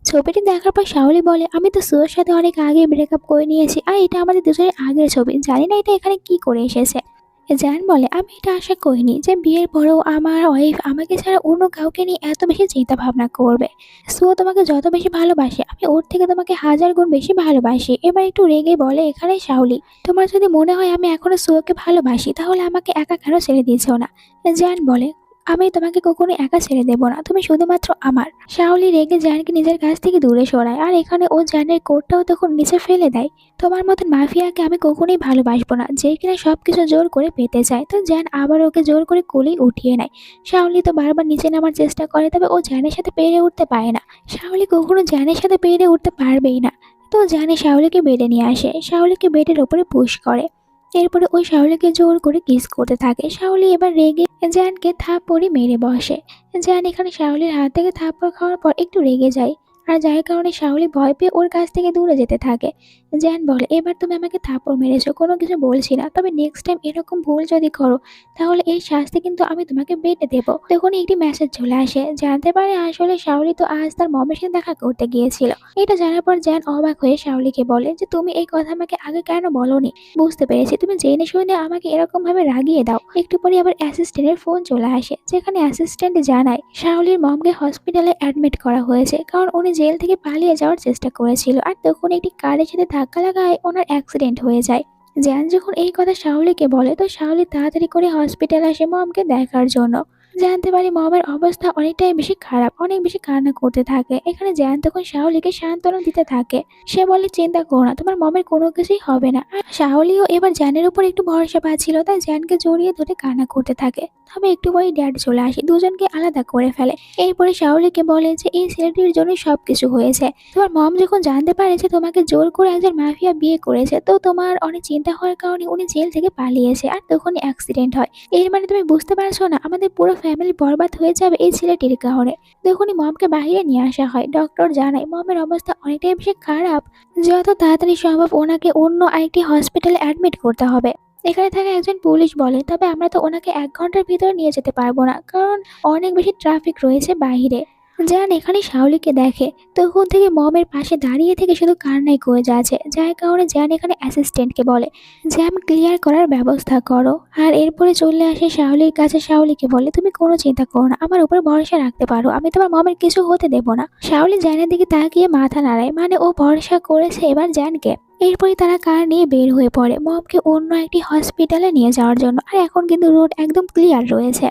ছবিটি দেখার পর শাওলি বলে, আমি তো সুয়োর সাথে অনেক আগে ব্রেকআপ করে নিয়েছি আর এটা আমাদের দুজনের আগের ছবি, জানি না এটা এখানে কি করে এসেছে। জ্যান বলে, আমি এটা আশা করিনি যে বিয়ের পরেও আমার ওয়াইফ আমাকে ছাড়া অন্য কাউকে নিয়ে এত বেশি চিন্তা ভাবনা করবে। সুয়ো তোমাকে যত বেশি ভালোবাসে আমি ওর থেকে তোমাকে 1000 গুণ বেশি ভালোবাসি। এবার একটু রেগে বলে এখানে শাওলি, তোমার যদি মনে হয় আমি এখনো সুয়োকে ভালোবাসি তাহলে আমাকে একা কেন ছেড়ে দিয়েছো না? জ্যান বলে, আমি তোমাকে কখনো একা ছেড়ে দেবো না, তুমি শুধুমাত্র আমার। শাওলি রেগে জ্যানকে নিজের কাছ থেকে দূরে সরায় আর এখানে ও জ্যানের কোটটাও তখন নিচে ফেলে দেয়। তোমার মতন মাফিয়াকে আমি কখনোই ভালোবাসবো না, যে কিনা সবকিছু জোর করে পেতে চায়। তো জ্যান আবার ওকে জোর করে কোলেই উঠিয়ে নেয়। শাওলি তো বারবার নিচে নামার চেষ্টা করে, তবে ও জ্যানের সাথে পেরে উঠতে পারে না। শাওলি কখনো জ্যানের সাথে পেরে উঠতে পারবেই না। তো জ্যানে শাওলিকে বেডে নিয়ে আসে, শাওলিকে বেডের ওপরে পুশ করে। এরপরে ওই শাওলিকে জোর করে কিস করতে থাকে। শাওলি এবার রেগে জ্যানকে থাপ্পড়ি মেরে বসে। জ্যান এখানে শাওলির হাত থেকে থাপ্পড় খাওয়ার পর একটু রেগে যায়, আর যার কারণে শাওলি ভয় পেয়ে ওর কাছ থেকে দূরে যেতে থাকে। জ্যান বলে, এবার তুমি আমাকে থাপ্পড় মেরেছো, কোনো কিছু বলছি না, তবে নেক্সট টাইম এরকম ভুল যদি করো তাহলে এই শাস্তি কিন্তু আমি তোমাকে বেটে দেবো। তখনই একটি মেসেজ চলে আসে, জানতে পারে আসলে শাওলি তো আজ তার মমের সাথে দেখা করতে গিয়েছিল। এটা জানার পর জ্যান অবাক হয়ে শাওলিকে বলে যে তুমি এই কথা আমাকে আগে কেন বলোনি। বুঝতে পেরেছি, তুমি জেনে শুনে আমাকে এরকম ভাবে রাগিয়ে দাও। একটু পরে আবার অ্যাসিস্ট্যান্টের ফোন চলে আসে, যেখানে অ্যাসিস্ট্যান্ট জানায় শাওলির মমকে হসপিটালে অ্যাডমিট করা হয়েছে, কারণ উনি জেল থেকে পালিয়ে যাওয়ার চেষ্টা করেছিল, আর তখন একটি কারের সাথে ধাক্কা লাগায় ওনার অ্যাক্সিডেন্ট হয়ে যায়। জ্যান যখন এই কথা শাওলিকে বলে তো শাওলি তাড়াতাড়ি করে হসপিটাল আসে মমকে দেখার জন্য। জানতে পারি মমের অবস্থা অনেকটাই বেশি খারাপ, অনেক বেশি কান্না করতে থাকে। এখানে জ্যান তখন শাওলিকে সান্ত্বনা দিতে থাকে। সে বলে, চিন্তা করো না, তোমার মমের কোনো কিছুই হবে না। আর শাওলিও এবার জ্যানের উপর একটু ভরসা পাচ্ছিল, তাই জ্যানকে জড়িয়ে ধরে কান্না করতে থাকে। তবে একটু পরে ড্যাড চলে আসে, দুজনকে আলাদা করে ফেলে। এরপরে শাওলিকে বলে যে এই ছেলেটির জন্যই সবকিছু হয়েছে। তোমার মম যখন জানতে পারে যে তোমাকে জোর করে একজন মাফিয়া বিয়ে করেছে, তো তোমার অনেক চিন্তা হওয়ার কারণে উনি জেল থেকে পালিয়েছে, আর তখনই অ্যাক্সিডেন্ট হয়। এর মানে তুমি বুঝতে পারছো না, আমাদের পুরো ফ্যামিলি বরবাদ হয়ে যাবে এই ছেলেটির কারণে। তখনই মমকে বাইরে নিয়ে আসা হয়। ডক্টর জানায় মমের অবস্থা অনেকটাই বেশি খারাপ, যত তাড়াতাড়ি সম্ভব ওনাকে অন্য আরেকটি হসপিটালে অ্যাডমিট করতে হবে। এখানে থাকা একজন পুলিশ বলে, তবে আমরা তো ওনাকে 1 ঘন্টার ভিতরে নিয়ে যেতে পারবো না, কারণ অনেক বেশি ট্রাফিক রয়েছে বাইরে। জ্যান এখানে শাওলিকে দেখে, তখন থেকে মমের পাশে দাঁড়িয়ে থেকে শুধু কান্নাই করে যাচ্ছে, যার কারণে জ্যান এখানে অ্যাসিস্ট্যান্টকে বলে জ্যাম ক্লিয়ার করার ব্যবস্থা করো। আর এরপরে চলে আসে শাওলির কাছে, শাওলিকে বলে তুমি কোনো চিন্তা করো না, আমার উপর ভরসা রাখতে পারো, আমি তোমার মমের কিছু হতে দেবো না। শাওলি জ্যানের দিকে তাকিয়ে মাথা নাড়ায়, মানে ও ভরসা করেছে এবার জ্যানকে। এরপরে তারা কার নিয়ে বের হয়ে পড়ে মমকে অন্য একটি হসপিটালে নিয়ে যাওয়ার জন্য। আর এখন কিন্তু রোড একদম ক্লিয়ার রয়েছে।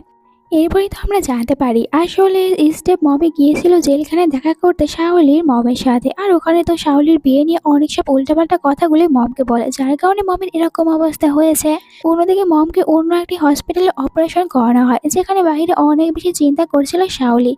এরপরেই তো আমরা জানতে পারি আসলে স্টেপ মমে গিয়েছিল জেলখানায় দেখা করতে শাওলির মমের সাথে, আর ওখানে তো শাওলির বিয়ে নিয়ে অনেক সব উল্টাপাল্টা কথাগুলি মমকে বলে, যার কারণে মমের এরকম অবস্থা হয়েছে। অন্যদিকে মমকে অন্য একটি হসপিটালে অপারেশন করানো হয়, যেখানে বাইরে অনেক বেশি চিন্তা করছিল শাওলি।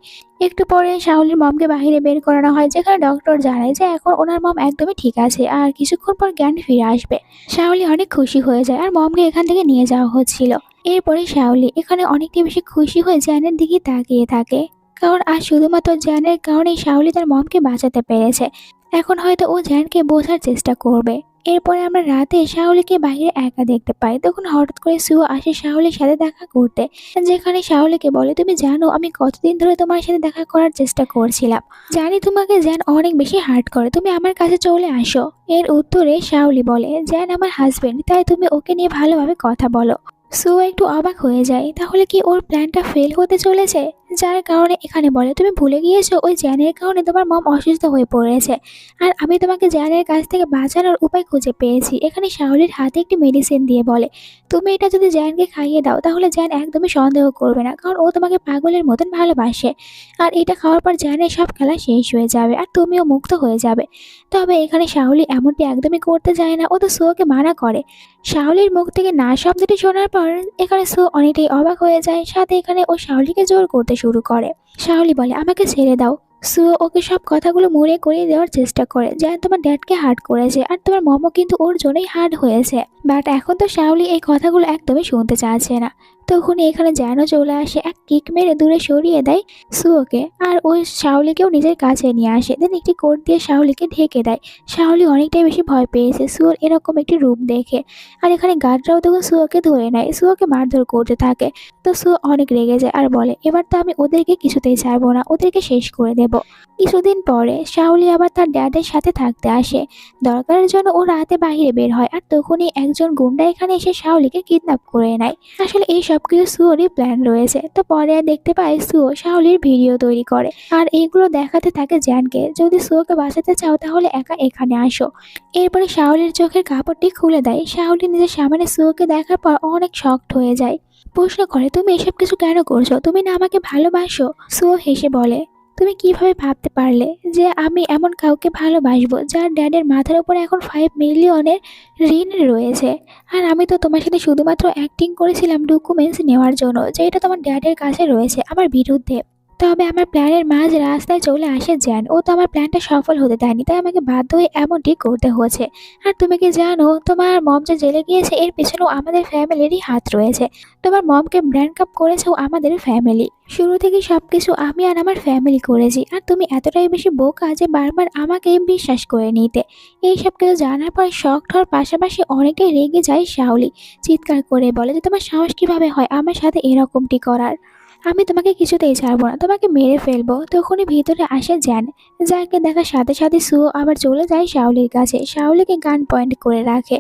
একটু পরে শাওলির মমকে বাইরে বের করানো হয়, যেখানে ডক্টর জানায় যে এখন ওনার মম একদমই ঠিক আছে, আর কিছুক্ষণ পর জ্ঞান ফিরে আসবে। শাওলি অনেক খুশি হয়ে যায়, আর মমকে এখান থেকে নিয়ে যাওয়া হচ্ছিল। এরপরে শাওলি এখানে অনেকটা বেশি খুশি হয়ে জ্যানের দিকে তাকিয়ে থাকে, কারণ আজ শুধুমাত্র জ্যানের কারণেই শাওলি তার মমকে বাঁচাতে পেরেছে। এখন হয়তো ও জ্যানকে বোঝার চেষ্টা করবে। এরপরে আমরা রাতে শাওলিকে বাইরে একা দেখতে পাই, তখন হঠাৎ করে সু আসে শাওলির সাথে দেখা করতে, যেখানে শাওলিকে বলে তুমি জানো আমি কতদিন ধরে তোমার সাথে দেখা করার চেষ্টা করছিলাম, জানি তোমাকে জ্যান অনেক বেশি হার্ট করে, তুমি আমার কাছে চলে আসো। এর উত্তরে শাওলি বলে জ্যান আমার হাজবেন্ড, তাই তুমি ওকে নিয়ে ভালোভাবে কথা বলো। সো একটু অবাক হয়ে যায়, তাহলে কি ওর প্ল্যানটা ফেল হতে চলেছে? যার কারণে এখানে বলে তুমি ভুলে গিয়েছো ওই জ্যানের কারণে তোমার মম অসুস্থ হয়ে পড়েছে, আর আমি তোমাকে জ্যানের কাছ থেকে বাঁচানোর উপায় খুঁজে পেয়েছি। এখানে শাওলির হাতে একটি মেডিসিন দিয়ে বলে তুমি এটা যদি জ্যানকে খাইয়ে দাও তাহলে জ্যান একদমই সন্দেহ করবে না, কারণ ও তোমাকে পাগলের মতন ভালোবাসে, আর এটা খাওয়ার পর জ্যানের সব খেলা শেষ হয়ে যাবে আর তুমিও মুক্ত হয়ে যাবে। তবে এখানে শাওলি এমনটি একদমই করতে চায় না, ও তো সুকে মানা করে। শাওলির মুখ থেকে না শব্দটি শোনার পর এখানে সু অনেকটাই অবাক হয়ে যায়, সাথে এখানে ও শাওলিকে জোর করতে শুরু করে। শাওলি বলে আমাকে ছেড়ে দাও। সু ওকে সব কথাগুলো মনে করিয়ে দেওয়ার চেষ্টা করে, যেন তোমার ড্যাডকে হার্ট করেছে আর তোমার মমও কিন্তু ওর জন্যই হার্ট হয়েছে। বাট এখন তো শাওলি এই কথাগুলো একদমই শুনতে চাচ্ছে না। তখন এখানে যেন চলে আসে, এক কিক মেরে দূরে সরিয়ে দেয় সুওকে, আর ওই শাওলিকেও নিজের কাছে নিয়ে আসে, দেন একটি কোট দিয়ে শাওলিকে ঢেকে দেয়। শাওলি অনেকটাই বেশি ভয় পেয়েছে সুয়োর এরকম একটি রূপ দেখে, আর এখানে গার্ডরাও তখন সুয়োকে ধরে নেয়, সুয়োকে মারধর করতে থাকে। তো সুয়ো অনেক রেগে যায় আর বলে এবার তো আমি ওদেরকে কিছুতেই ছাড়বো না, ওদেরকে শেষ করে দেব। কিছুদিন পরে শাওলি আবার তার ড্যাডের সাথে থাকতে আসে, দরকারের জন্য ও রাতে বাইরে বের হয়, আর তখনই একজন গুন্ডা এখানে এসে শাওলিকে কিডন্যাপ করে নেয়। আসলে এই সবকিছু সুয়োরই প্ল্যান রয়েছে। তো পরে আর দেখতে পাই সুয়ো শাওলির ভিডিও তৈরি করে, আর এইগুলো দেখাতে থাকে জ্যানকে, যদি সুয়োকে বাঁচাতে চাও তাহলে একা এখানে আসো। এরপরে শাওলির চোখের কাপড়টি খুলে দেয়। শাওলি নিজের সামনে সুয়োকে দেখার পর অনেক শকড হয়ে যায়, প্রশ্ন করে তুমি এসব কিছু কেন করছো, তুমি না আমাকে ভালোবাসো? সুয়ো হেসে বলে তুমি কিভাবে ভাবতে পারলে যে আমি এমন কাউকে ভালোবাসবো যার ড্যাডের মাথার উপর এখন 5 মিলিয়নের ঋণ রয়েছে, আর আমি তো তোমার সাথে শুধুমাত্র অ্যাক্টিং করেছিলাম ডকুমেন্টস নেওয়ার জন্য, যেটা তোমার ড্যাডের কাছে রয়েছে আমার বিরুদ্ধে। তবে আমার প্ল্যানের মাঝ রাস্তায় চলে আসে জ্যান। ও তো আমার প্ল্যানটা সফল হতে দেয়নি, তাই আমাকে বাধ্য হয়ে এমনটি করতে হয়েছে। আর তুমি কি জানো তোমার মম যে জেলে গিয়েছে এর পেছনেও আমাদের ফ্যামিলিরই হাত রয়েছে। তোমার মমকে ব্র্যান্ড কাপ করেছেও আমাদের ফ্যামিলি। শুরু থেকে সবকিছু আমি আর আমার ফ্যামিলি করেছি, আর তুমি এতটাই বেশি বোকা যে বারবার আমাকে বিশ্বাস করে নিতে। এই সব কিছু জানার পর শকড হওয়ার পাশাপাশি অনেকটাই রেগে যায় শাওলি। চিৎকার করে বলে যে তোমার সাহস কিভাবে হয় আমার সাথে এরকমটি করার। আমি তোমাকে কিছুতেই ছাড়বো না, তোমাকে মেরে ফেলবো। তখনই ভিতরে আসে জ্যান। জ্যানকে দেখার সাথে সাথে সুও আবার চলে যায় শাওলির কাছে, শাওলিকে গান পয়েন্ট করে রাখে।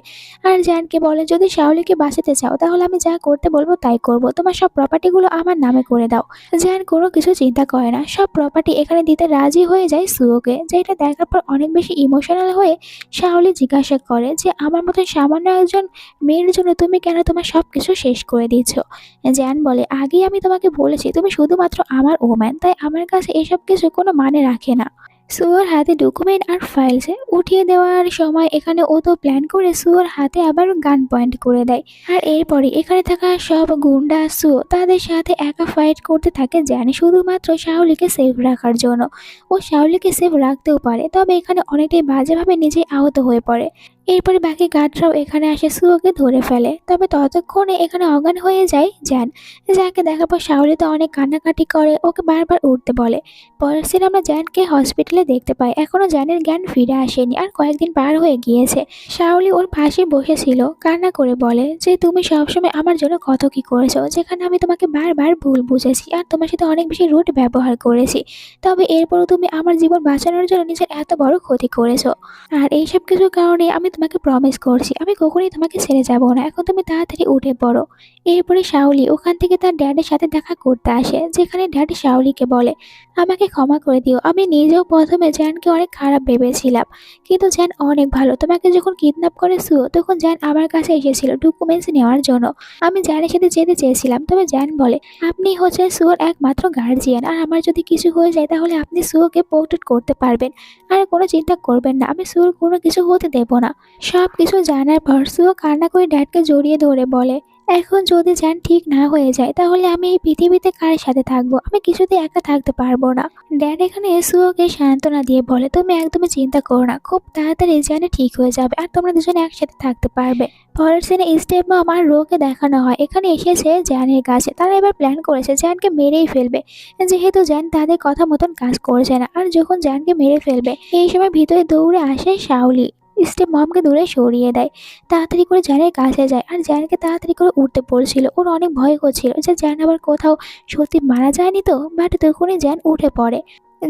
আর জ্যানকে বলে যদি শাওলিকে বাঁচাতে চাও তাহলে আমি যা করতে বলবো তাই করব, তোমার সব প্রপার্টিগুলো আমার নামে করে দাও। জ্যান কোনো কিছু চিন্তা করে না, সব প্রপার্টি এখানে দিতে রাজি হয়ে যায় সুওকে। যেটা দেখার পর অনেক বেশি ইমোশনাল হয়ে শাওলি জিজ্ঞাসা করে যে আমার মতন সামান্য একজন মেয়ের জন্য তুমি কেন তোমার সব কিছু শেষ করে দিচ্ছ। জ্যান বলে আগেই আমি তোমাকে বলেছি তুমি শুধুমাত্র আমার ওম্যান, তাই আমার কাছে এসব কিছু কোনো মানে রাখে না। সুয়োর হাতে ডকুমেন্ট আর ফাইলসে উঠিয়ে দেওয়ার সময় এখানে ও তো প্ল্যান করে সুয়োর হাতে আবার গান পয়েন্ট করে দেয়। আর এরপরে এখানে থাকা সব গুন্ডা সুয়ো তাদের সাথে একা ফাইট করতে থাকে জ্যান, শুধুমাত্র শাওলিকে সেফ রাখার জন্য। ও শাওলিকে সেফ রাখতেও পারে, তবে এখানে অনেকটাই বাজেভাবে নিজেই আহত হয়ে পড়ে। এরপরে বাকি গার্ডরাও এখানে আসে সুয়োকে ধরে ফেলে, তবে ততক্ষণে এখানে অজ্ঞান হয়ে যায় জ্যান। যাকে দেখার পর শাওলি তো অনেক কান্নাকাটি করে, ওকে বারবার উঠতে বলে। পরের দিন আমরা জ্যানকে হসপিটালে দেখতে পাই, এখনো জ্যানের জ্ঞান ফিরে আসেনি আর কয়েকদিন পার হয়ে গিয়েছে। শাওলি ওর পাশে বসেছিল, কান্না করে বলে যে তুমি সবসময় আমার জন্য কত কি করেছো, যেখানে আমি তোমাকে বারবার ভুল বুঝেছি আর তোমার সাথে অনেক বেশি রুড ব্যবহার করেছি, তবে এরপরও তুমি আমার জীবন বাঁচানোর জন্য নিজের এত বড় ক্ষতি করেছো। আর এইসব কিছুর কারণে আমি তোমাকে প্রমিস করছি আমি কখনোই তোমাকে ছেড়ে যাব না, এখন তুমি তাড়াতাড়ি উঠে পড়ো। এরপরে শাওলি ওখান থেকে তার ড্যাডের সাথে দেখা করতে আসে, যেখানে ড্যাড শাওলিকে বলে আমাকে ক্ষমা করে দিও, আমি নিজেও প্রথমে জ্যানকে অনেক খারাপ ভেবেছিলাম, কিন্তু জ্যান অনেক ভালো। তোমাকে যখন কিডন্যাপ করে সুয়ো তখন জ্যান আমার কাছে এসেছিল ডকুমেন্টস নেওয়ার জন্য, আমি জ্যানের সাথে যেতে চেয়েছিলাম, তবে জ্যান বলে আপনি হচ্ছেন সুয়োর একমাত্র গার্জিয়ান, আর আমার যদি কিছু হয়ে যায় তাহলে আপনি সুয়োকে প্রোটেক্ট করতে পারবেন, আর কোনো চিন্তা করবেন না, আমি সুয়োর কোনো কিছু হতে দেব না। সব কিছু জানার পর সুয়ো কান্না করে ড্যাডকে জড়িয়ে ধরে বলে এখন যদি জ্যান ঠিক না হয়ে যায় তাহলে আমি এই পৃথিবীতে কার সাথে থাকবো, আমি কিছুতে একা থাকতে পারবো না। ড্যাড এখানে সুয়োকে সান্ত্বনা দিয়ে বলে তুমি একদমই চিন্তা করো না, খুব তাড়াতাড়ি জ্যানে ঠিক হয়ে যাবে আর তোমরা দুজনে একসাথে থাকতে পারবে। পরের সিনে স্টেপ মম আর রোকে দেখানো হয় এখানে এসেছে জ্যানের কাছে, তারা এবার প্ল্যান করেছে জ্যানকে মেরেই ফেলবে, যেহেতু জ্যান তাদের কথা মতন কাজ করছে না। আর যখন জ্যানকে মেরে ফেলবে এই সময় ভিতরে দৌড়ে আসে শাওলি, স্টেপ মমকে দূরে সরিয়ে দেয়, তাড়াতাড়ি করে জ্যানের কাছে যায় আর জ্যানকে তাড়াতাড়ি করে উঠতে পড়ছিল। ওর অনেক ভয় হচ্ছিল যে জ্যান আবার কোথাও সত্যি মারা যায়নি তো, বাট তখনই জ্যান উঠে পড়ে।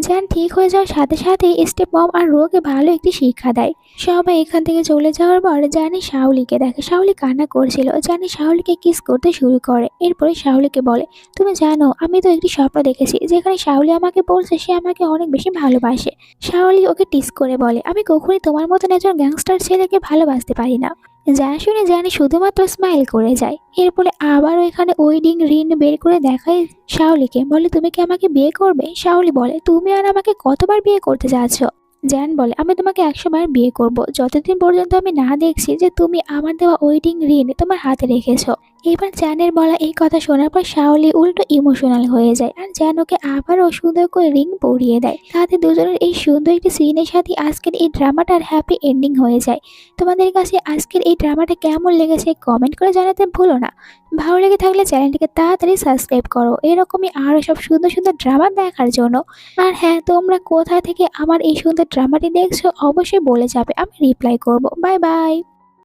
জ্যান ঠিক হয়ে যাওয়ার সাথে সাথে স্টেপ মম আর রোকে ভালো একটি শিক্ষা দেয়। সবাই এখান থেকে চলে যাওয়ার পর জানি শাওলিকে দেখে, শাওলি কান্না করছিল, জানি শাওলিকে কিস করতে শুরু করে। এরপরে শাওলিকে বলে তুমি জানো আমি তো একটি স্বপ্ন দেখেছি যেখানে শাওলি আমাকে বলছে সে আমাকে অনেক বেশি ভালোবাসে। শাওলি ওকে টিস করে বলে আমি কখনই তোমার মতন একজন গ্যাংস্টার ছেলেকে ভালোবাসতে পারি না। যা শুনে জানি শুধুমাত্র স্মাইল করে যায়। এরপরে আবারও এখানে ওয়েডিং রিং বের করে দেখায় শাওলিকে, বলে তুমি কি আমাকে বিয়ে করবে। শাওলি বলে তুমি আর আমাকে কতবার বিয়ে করতে যাচ্ছ। জ্যান বলে আমি তোমাকে 100 বার বিয়ে করব, যতদিন পর্যন্ত আমি না দেখছি যে তুমি আমার দেওয়া ওয়েডিং রিং তোমার হাতে রেখেছো। এবার জ্যানের বলা এই কথা শোনার পর শাওলি উল্টো ইমোশনাল হয়ে যায় আর জ্যান ওকে আবারও সুন্দর করে রিং পরিয়ে দেয়। তাদের দুজনের এই সুন্দর একটি সিনের সাথে আজকের এই ড্রামাটার হ্যাপি এন্ডিং হয়ে যায়। তোমাদের কাছে আজকের এই ড্রামাটা কেমন লেগেছে কমেন্ট করে জানাতে ভুলো না। ভালো লেগে থাকলে চ্যানেলটিকে তাড়াতাড়ি সাবস্ক্রাইব করো এরকমই আরও সব সুন্দর সুন্দর ড্রামা দেখার জন্য। আর হ্যাঁ, তোমরা কোথা থেকে আমার এই সুন্দর ড্রামাটি দেখছো অবশ্যই বলে যাবে, আমি রিপ্লাই করব। Bye bye.